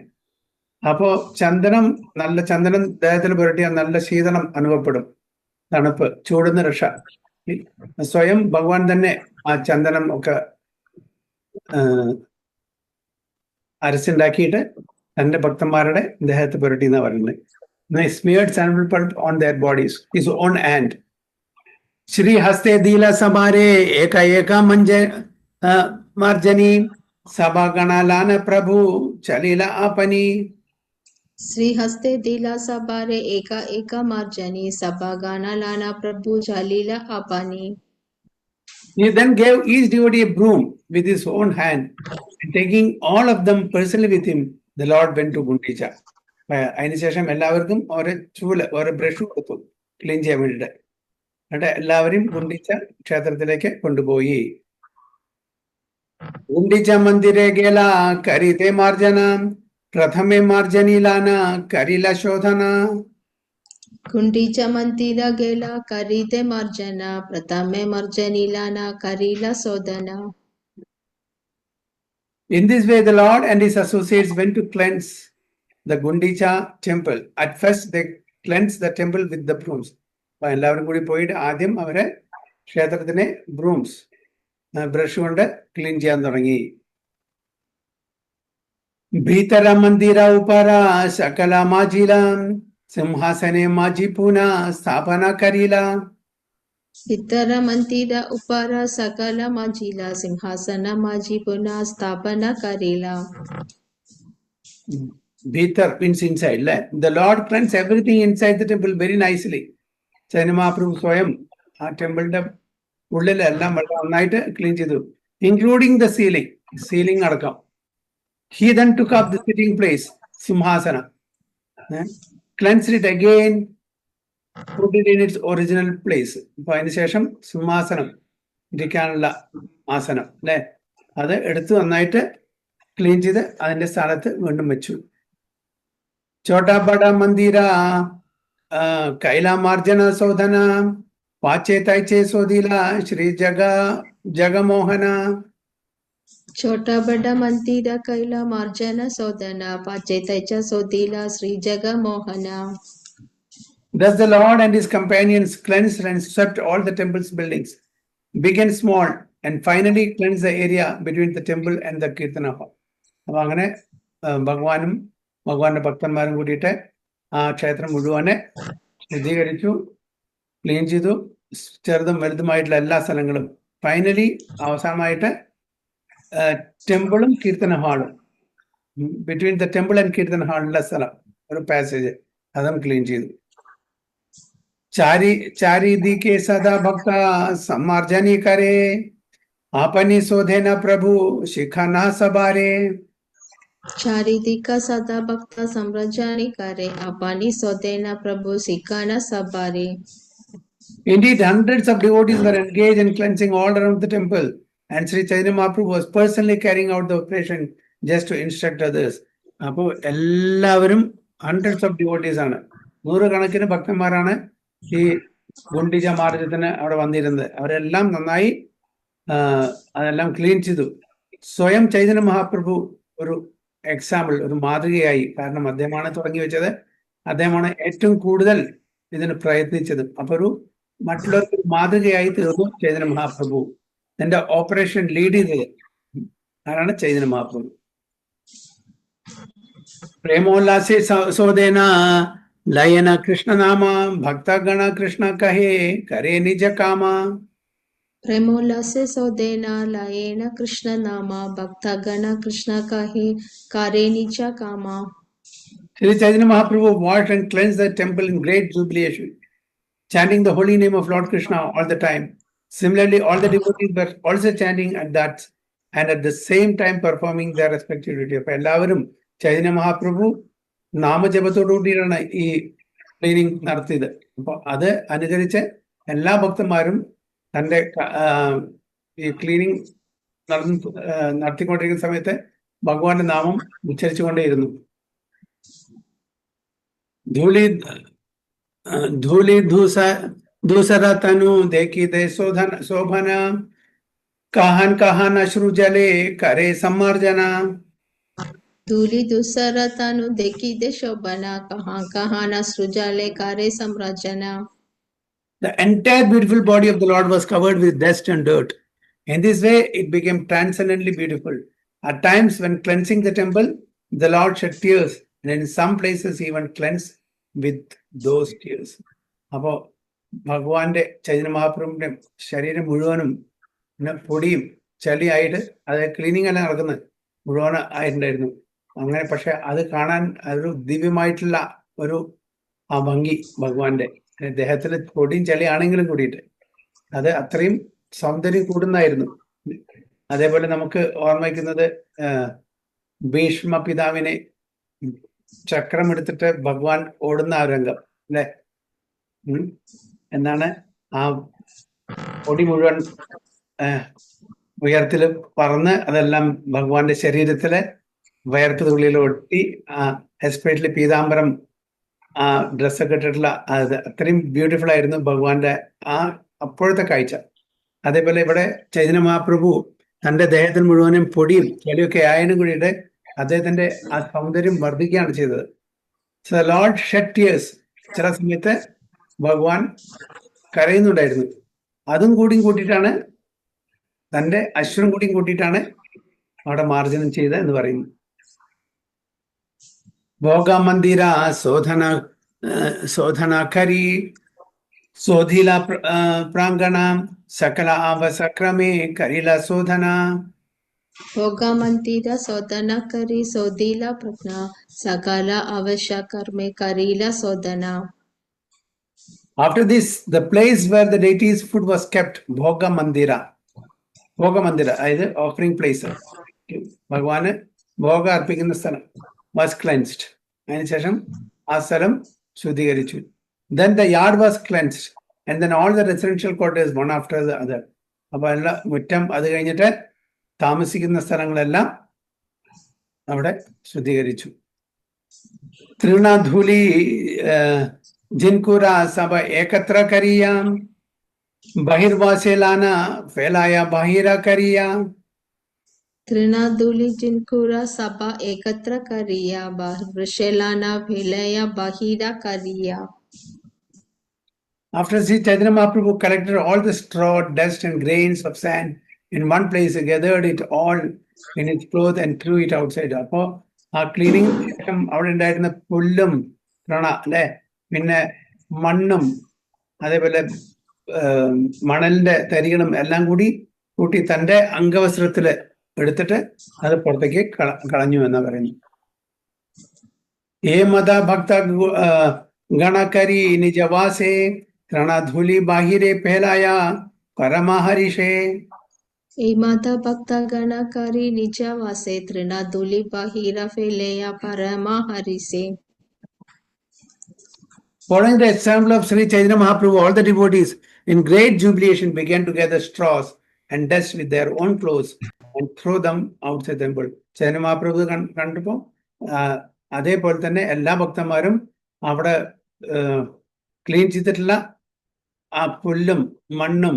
അപ്പോ നല്ല ചന്ദനം ദേഹത്തിൽ പുരട്ടിയാൽ നല്ല ശീതളം അനുഭവപ്പെടും, തണുപ്പ്, ചൂടുന്ന രക്ഷ. സ്വയം ഭഗവാൻ തന്നെ ആ ചന്ദനം ഒക്കെ അരച്ചുണ്ടാക്കിയിട്ട് തന്റെ ഭക്തന്മാരുടെ ദേഹത്ത് പുരട്ടി എന്നാ പറയുന്നത്. Smeared sandalwood pulp on their bodies, his own hand. Shri haste dila sabare eka eka marjani sabha gana lana prabhu chalila apani. Shri हस्ते दिला सबारे एका एका मार्जनी सभा गाना लाना प्रभु चालीला आपानी. He then gave each devotee a broom with his own hand taking all of them personally with him, the Lord went to Gundicha. അതിനുശേഷം എല്ലാവർക്കും ഓരോ ചൂല് ഓരോ ബ്രഷ് കൊടുത്തു ക്ലീൻ ചെയ്യാൻ വേണ്ടിയിട്ട്. എന്നിട്ട് എല്ലാവരും ഗുണ്ടിച്ച ക്ഷേത്രത്തിലേക്ക് കൊണ്ടുപോയി. गुंडीच मंदिरे गेला करीते मार्जना, प्रथमे मार्जनीलाना करीला शोधना. गुंडीच्या मंदिरा गेला करीते मार्जना, प्रथमे मार्जनीलाना Karila शोधना. In this way, the Lord and his associates went to cleanse the Gundicha temple. At first, they cleansed the temple with the brooms. എല്ലാവരും കൂടി പോയിട്ട് ആദ്യം അവരെ ക്ഷേത്രത്തിനെ ബ്രൂംസ് ബ്രഷ് കൊണ്ട് ക്ലീൻ ചെയ്യാൻ തുടങ്ങി. ഭീതര മന്ദിര ഉപര സകല മാജില സിംഹാസനെ മാജി പുന സ്ഥാപന കരീല. भीतर मंदिर उपर सकल माजिला, सिंहासन माजी पुनः स्थापना करेला. Bhitar means inside. The Lord cleansed everything inside the temple very nicely. Chaitanya Mahaprabhu സ്വയം ആ ടെമ്പിളിന്റെ ഉള്ളിലെല്ലാം വളരെ നന്നായിട്ട് ക്ലീൻ ചെയ്തു, ഇൻക്ലൂഡിംഗ് ദ സീലിംഗ് അടക്കം. He then took up the sitting place, Simhasana, cleansed it again, put it in its original place. അപ്പൊ അതിനുശേഷം സിംഹാസനം ഇരിക്കാനുള്ള ആസനം അല്ലെ, അത് എടുത്ത് നന്നായിട്ട് ക്ലീൻ ചെയ്ത് അതിന്റെ സ്ഥാനത്ത് വീണ്ടും വെച്ചു. ചോട്ടാ ബഡ മന്ദിര കൈലാമാർജന ശോധന പാച്ചേ തൈച്ചേ ശോധില ശ്രീ ജഗമോഹന. छोटा बड़ा मंदिर कैला मार्जना शोधना, पाचे तैचा शोधिला Shri jagamohana. Thus the Lord and his companions cleansed and swept all the temple's buildings, big and small, and finally cleansed the area between the temple and the Kirtana hall. അപ്പൊ അങ്ങനെ ഭഗവാനും ഭഗവാന്റെ ഭക്തന്മാരും കൂടിയിട്ട് ആ ക്ഷേത്രം മുഴുവനെ ശുദ്ധീകരിച്ചു, ക്ലീൻ ചെയ്തു, ചെറുതും വലുതുമായിട്ടുള്ള എല്ലാ സ്ഥലങ്ങളും. ഫൈനലി അവസാനമായിട്ട് ടെമ്പിളും കീർത്തന ഹാളും, between the temple and kirtana ഹാളിലുള്ള സ്ഥലം, ഒരു പാസേജ്, അതും ക്ലീൻ ചെയ്തു. चारी दिके सदा भक्ता सम्मार्जनी करे, आपनी शोधे न प्रभु शिखा न सबारे. चारी दिका सदा भक्ता सम्राजानी करे, आपनी शोधे न प्रभु शिखा न सबारे. Indeed, hundreds of devotees were engaged in cleansing all around the temple, and Sri Chaitanya Mahaprabhu was personally carrying out the operation just to instruct others. അപ്പോൾ എല്ലാവരും hundreds of devotees ആണ്, നൂറുകണക്കിന് ഭക്തന്മാരാണ് ഈ ഗുണ്ടിച്ച മാർഗത്തിന് അവിടെ വന്നിരുന്നത്. അവരെല്ലാം നന്നായി അതെല്ലാം ക്ലീൻ ചെയ്തു. സ്വയം ചൈതന്യ മഹാപ്രഭു ഒരു എക്സാമ്പിൾ, ഒരു മാതൃകയായി. കാരണം അദ്ദേഹമാണ് തുടങ്ങി വെച്ചത്, അദ്ദേഹമാണ് ഏറ്റവും കൂടുതൽ ഇതിന് പ്രയത്നിച്ചത്. അപ്പൊ ഒരു മറ്റുള്ളവർക്ക് മാതൃകയായി തീർന്നു ചൈതന്യ മഹാപ്രഭു. എന്റെ ഓപ്പറേഷൻ ലീഡ് ചെയ്തത് ആരാണ്? ചൈതന്യ മഹാപ്രഭു. പ്രേമോല്ലാസേ സോദേന ലയന കൃഷ്ണനാമ ഭക്തഗണ കൃഷ്ണ കഹേ കരേ നിജ കാമ. प्रेमोल्लासे सौदेना लायेन कृष्ण नामा, भक्ता गण कृष्ण कहे कारे निचा कामा. Sri Chaitanya Mahaprabhu washed and cleansed the temple in great jubilation, chanting the holy name of Lord Krishna all the time. Similarly, all the devotees were also chanting at that and at the same time performing their respective duty. അപ്പൊ എല്ലാവരും ചൈതന്യ മഹാപ്രഭു നാമജപത്തോടുകൂടിയാണ് ഈ cleaning നടത്തിയത്. അപ്പൊ അത് അനുകരിച്ച് എല്ലാ ഭക്തന്മാരും തന്റെ ഈ ക്ലീനിങ് നടത്തിക്കൊണ്ടിരിക്കുന്ന സമയത്ത് ഭഗവാന്റെ നാമം ഉച്ചരിച്ചുകൊണ്ടേയിരുന്നു. ധൂലി ധൂസര തനു ദേഖിതെ ശോഭന, കഹാൻ കഹാൻ അശ്രു ജലേ കരേ സമ്മർജന. धूलि दुसर तनु देखी दे शोभना, कहाँ कहाँ न सृजाले कारे सम्राजना. The entire beautiful body of the Lord was covered with dust and dirt. In this way, it became transcendently beautiful. At times, when cleansing the temple, the Lord shed tears, and in some places, he even cleansed with those tears. അപ്പോൾ ഭഗവാന്റെ ചൈതന്യ മഹാപ്രഭുവിന്റെ ശരീരം മുഴുവനും പിന്നെ പൊടിയും ചളിയായിട്ട് അത് cleaning എല്ലാം നടക്കുന്നത് മുഴുവൻ ആയിട്ടുണ്ടായിരുന്നു. അങ്ങനെ പക്ഷെ അത് കാണാൻ അതൊരു ദിവ്യമായിട്ടുള്ള ഒരു ആ ഭംഗി ഭഗവാന്റെ ദേഹത്തിൽ പൊടിയും ചളിയാണെങ്കിലും കൂടിയിട്ട് അത് അത്രയും സൗന്ദര്യം കൂടുന്നായിരുന്നു. അതേപോലെ നമുക്ക് ഓർമ്മിക്കുന്നത് ഭീഷ്മ പിതാവിനെ ചക്രം എടുത്തിട്ട് ഭഗവാൻ ഓടുന്ന ആ രംഗം അല്ലെ. എന്താണ് ആ പൊടി മുഴുവൻ ഉയരത്തില് പറന്ന് അതെല്ലാം ഭഗവാന്റെ ശരീരത്തിലെ വയർപ്പ് തുള്ളിയിൽ ഒട്ടി, എസ്പെഷ്യലി പീതാംബരം ആ ഡ്രസ്സൊക്കെ ഇട്ടിട്ടുള്ള അത് അത്രയും ബ്യൂട്ടിഫുൾ ആയിരുന്നു ഭഗവാന്റെ ആ അപ്പോഴത്തെ കാഴ്ച. അതേപോലെ ഇവിടെ ചൈതന്യ മഹാപ്രഭു തന്റെ ദേഹത്തിന് മുഴുവനും പൊടിയും ചെളിയൊക്കെ ആയതിനും കൂടിയിട്ട് അദ്ദേഹത്തിന്റെ ആ സൗന്ദര്യം വർദ്ധിക്കുകയാണ് ചെയ്തത്. So Lord shed tears. ചില സമയത്ത് ഭഗവാൻ കരയുന്നുണ്ടായിരുന്നു. അതും കൂടിയും കൂട്ടിയിട്ടാണ്, തന്റെ അശ്വം കൂടിയും കൂട്ടിയിട്ടാണ് അവിടെ മാർജനം ചെയ്തത് എന്ന് പറയുന്നു. ഭോഗ മന്ദിര ശോധനാകരി ശോധില പ്രാംഗണ സകല അവസക്രമേ കരില ശോധന. ಭೋಗ ಮಂದಿರ ಶೋಧನ ಕರಿ ಶೋಧಿಲ ಪ್ರಜ್ಞ ಸಕಲ ಅವಶ್ಯ ಕರ್ಮೆ ಕರೀಲ ಶೋಧನ. After this, the place where the deity's food was kept, Bhoga Mandira, അതായത് offering place, ഭഗവാന് ഭോഗ അർപ്പിക്കുന്ന സ്ഥലം, was cleansed. അതിനുശേഷം ആ സ്ഥലം ശുദ്ധീകരിച്ചു. Then the yard was cleansed, and then all the residential quarters, one after the other. അപ്പൊ എല്ലാ മുറ്റം, അത് കഴിഞ്ഞിട്ട് താമസിക്കുന്ന സ്ഥലങ്ങളെല്ലാം അവിടെ ശുദ്ധീകരിച്ചു. തൃണധൂലി जिनकुरा सब एकत्र करिया बहिर्वासेलान फैलाया बाहिरा करिया. तृणाधूलि जिनकुरा सभा एकत्र करिया बहिर्वासेलाना फैलाया बाहिरा करिया. After Sri Chaitanya Mahaprabhu collected all the straw, dust and grains of sand in one place, gathered it all in his cloth and threw it outside. അപ്പോ ആ ക്ലീനിങ് അവിടെ ഉണ്ടായിരുന്ന പുല്ലും തൃണ അല്ലെ, പിന്നെ മണ്ണും അതേപോലെ മണലിന്റെ തരികളും എല്ലാം കൂടി കൂട്ടി തന്റെ അംഗവസ്ത്രത്തില് എടുത്തിട്ട് അത് പുറത്തേക്ക് കളഞ്ഞു എന്നാ പറയുന്നു. ഏ മത ഭക്ത ഗണകരി നിജവാസേ തൃണധൂലി ബാഹിരെ ഫേലായ പരമഹരിഷേ. ഏ മത ഭക്ത ഗണകരി നിജവാസേ തൃണധൂലി ബാഹിര ഫേലയ പരമഹരിഷേ. Following the example of Sri Chaitanya Mahaprabhu, all the devotees in great jubilation began to gather straws and dust with their own clothes and throw them outside the temple. Chaitanya Mahaprabhu കണ്ടപ്പോൾ അതേപോലെ തന്നെ എല്ലാ ഭക്തന്മാരും അവിടെ clean ചെയ്തിട്ടുള്ള ആ പുല്ലും മണ്ണും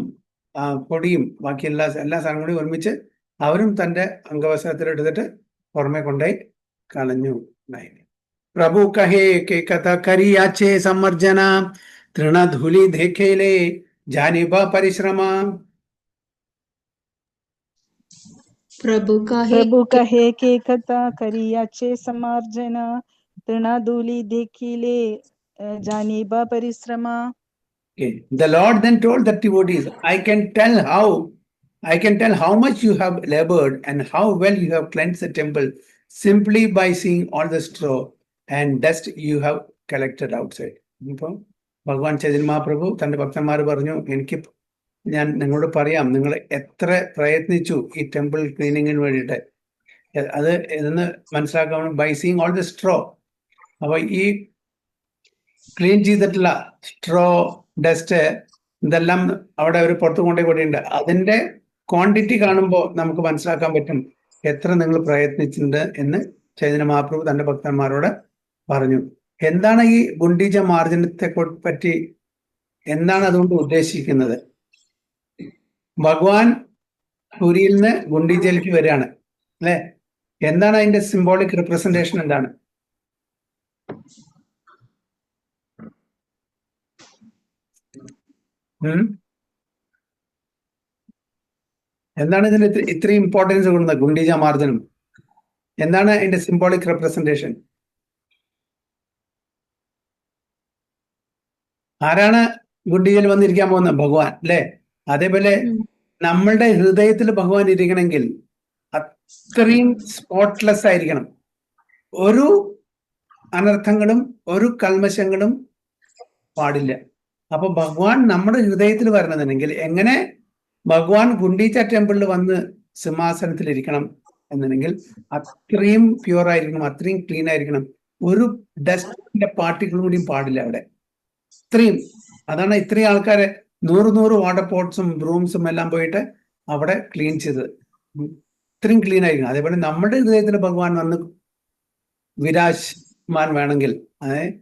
പൊടിയും ബാക്കി എല്ലാ സാധനങ്ങളും കൂടി ഒരുമിച്ച് അവരും തന്റെ അംഗവസ്ത്രത്തിൽ എടുത്തിട്ട് പുറമെ കൊണ്ടുപോയി കളഞ്ഞു. प्रभु कहे के कथा करी आचे समर्जना तृणधूलि देखेले जानिबा परिश्रमा. प्रभु कहे के कथा करी आचे समर्जना तृणधूलि देखिले जानिबा परिश्रमा. The Lord then told the devotees, I can tell how much you have labored and how well you have cleansed the temple simply by seeing all the straw and dust you have collected outside. ഇപ്പോൾ ഭഗവാൻ ചൈതന്യ മഹാപ്രഭു തന്റെ ഭക്തന്മാര് പറഞ്ഞു, ഞാൻ നിങ്ങളോട് പറയാം, നിങ്ങൾ എത്ര പ്രയത്നിച്ചു ഈ ടെമ്പിൾ ക്ലീനിങ്ങിന് വേണ്ടിയിട്ട്. അത് എന്ന് മനസ്സിലാക്കാൻ by seeing all the straw. അപ്പൊ ഈ ക്ലീൻ ചെയ്തിട്ടുള്ള സ്ട്രോ, ഡസ്റ്റ് ഇതെല്ലാം അവിടെ അവർ പുറത്ത് കൊണ്ടേ കൂടിയുണ്ട്. അതിന്റെ ക്വാണ്ടിറ്റി കാണുമ്പോൾ നമുക്ക് മനസ്സിലാക്കാൻ പറ്റും എത്ര നിങ്ങൾ പ്രയത്നിച്ചിട്ടുണ്ട് എന്ന് ചൈതന്യ മഹാപ്രഭു തന്റെ ഭക്തന്മാരോട് പറഞ്ഞു. എന്താണ് ഈ ഗുണ്ടീച മാർജനത്തെ പറ്റി, എന്താണ് അതുകൊണ്ട് ഉദ്ദേശിക്കുന്നത്? ഭഗവാൻ പുരിയിൽ നിന്ന് ഗുണ്ടീചയിലേക്ക് വരികയാണ് അല്ലെ. എന്താണ് അതിന്റെ സിംബോളിക് റിപ്രസെന്റേഷൻ? എന്താണ്? എന്താണ് ഇതിന് ഇത്രയും ഇമ്പോർട്ടൻസ് കൊടുക്കുന്നത് ഗുണ്ടീച മാർജനം? എന്താണ് അതിന്റെ സിംബോളിക് റെപ്രസെന്റേഷൻ? ആരാണ് ഗുണ്ടീചയിൽ വന്നിരിക്കാൻ പോകുന്നത്? ഭഗവാൻ അല്ലെ. അതേപോലെ നമ്മളുടെ ഹൃദയത്തിൽ ഭഗവാൻ ഇരിക്കണമെങ്കിൽ അത്രയും സ്പോട്ട്ലെസ് ആയിരിക്കണം. ഒരു അനർത്ഥങ്ങളും ഒരു കൽമശങ്ങളും പാടില്ല. അപ്പൊ ഭഗവാൻ നമ്മുടെ ഹൃദയത്തിൽ വരണമെന്നുണ്ടെങ്കിൽ എങ്ങനെ ഭഗവാൻ ഗുണ്ടീച്ച ടെമ്പിളിൽ വന്ന് സിംഹാസനത്തിൽ ഇരിക്കണം എന്നുണ്ടെങ്കിൽ അത്രയും പ്യുവർ ആയിരിക്കണം, അത്രയും ക്ലീൻ ആയിരിക്കണം. ഒരു ഡസ്റ്റിന്റെ പാർട്ടികളും കൂടിയും പാടില്ല അവിടെ. ഇത്രയും, അതാണ് ഇത്രയും ആൾക്കാരെ 100 വാട്ടർ പോട്ട്സും ബ്രൂംസും എല്ലാം പോയിട്ട് അവിടെ ക്ലീൻ ചെയ്തത്. ഇത്രയും ക്ലീൻ ആയിരിക്കണം. അതേപോലെ നമ്മുടെ ഹൃദയത്തിൽ ഭഗവാൻ വന്ന് വിരാജ്മാൻ വേണമെങ്കിൽ, അതായത്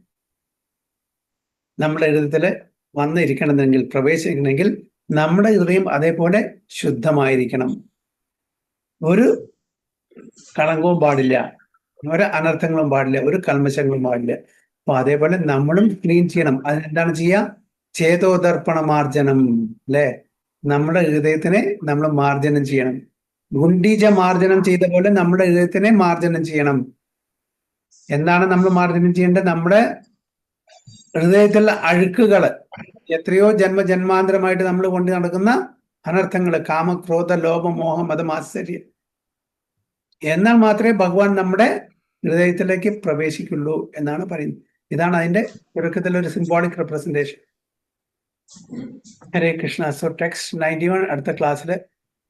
നമ്മുടെ ഹൃദയത്തിൽ വന്നിരിക്കണമെങ്കിൽ, പ്രവേശിക്കണമെങ്കിൽ നമ്മുടെ ഹൃദയം അതേപോലെ ശുദ്ധമായിരിക്കണം. ഒരു കളങ്കവും പാടില്ല, ഒരു അനർത്ഥങ്ങളും പാടില്ല, ഒരു കൽമശങ്ങളും പാടില്ല. അപ്പൊ അതേപോലെ നമ്മളും ക്ലീൻ ചെയ്യണം. അതെന്താണ് ചെയ്യുക? ചേതോദർപ്പണ മാർജനം, അല്ലെ? നമ്മുടെ ഹൃദയത്തിനെ നമ്മൾ മാർജനം ചെയ്യണം. ഗുണ്ടീജ മാർജനം ചെയ്ത പോലെ നമ്മുടെ ഹൃദയത്തിനെ മാർജനം ചെയ്യണം. എന്താണ് നമ്മൾ മാർജനം ചെയ്യേണ്ടത്? നമ്മുടെ ഹൃദയത്തിലുള്ള അഴുക്കുകള്, എത്രയോ ജന്മാന്തരമായിട്ട് നമ്മൾ കൊണ്ട് നടക്കുന്ന അനർത്ഥങ്ങള്, കാമ, ക്രോധ, ലോഭ, മോഹം, മതമാശ്ചര്യം, എന്നാൽ മാത്രമേ ഭഗവാൻ നമ്മുടെ ഹൃദയത്തിലേക്ക് പ്രവേശിക്കുള്ളൂ എന്നാണ് പറയുന്നത്. ഇതാണ് അതിന്റെ ചുരുക്കത്തിലൊരു സിംബോളിക് റെപ്രസെന്റേഷൻ. ഹരേ കൃഷ്ണ. സോ ടെക്സ്റ്റ് 91 അടുത്ത ക്ലാസ്സിൽ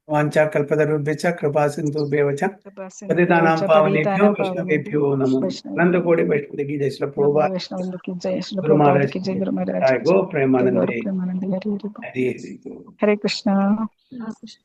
വാഞ്ചാ കൽപതരുഭ്യശ്ച കൃപാ സിന്ധുഭ്യവച പതിതാനാം പാവനേഭ്യോ വൈഷ്ണവേഭ്യോ നമോ. അനന്തകോടി വൈഷ്ണവ കി ജയ. ശ്രീ പ്രഭുപാദ് ഗുരു മഹാരാജ് കി ജയ. ഗോ പ്രേമാനന്ദേ. ഹരി ഹരി. ഹരേ കൃഷ്ണ. ആ, കൃഷ്ണ.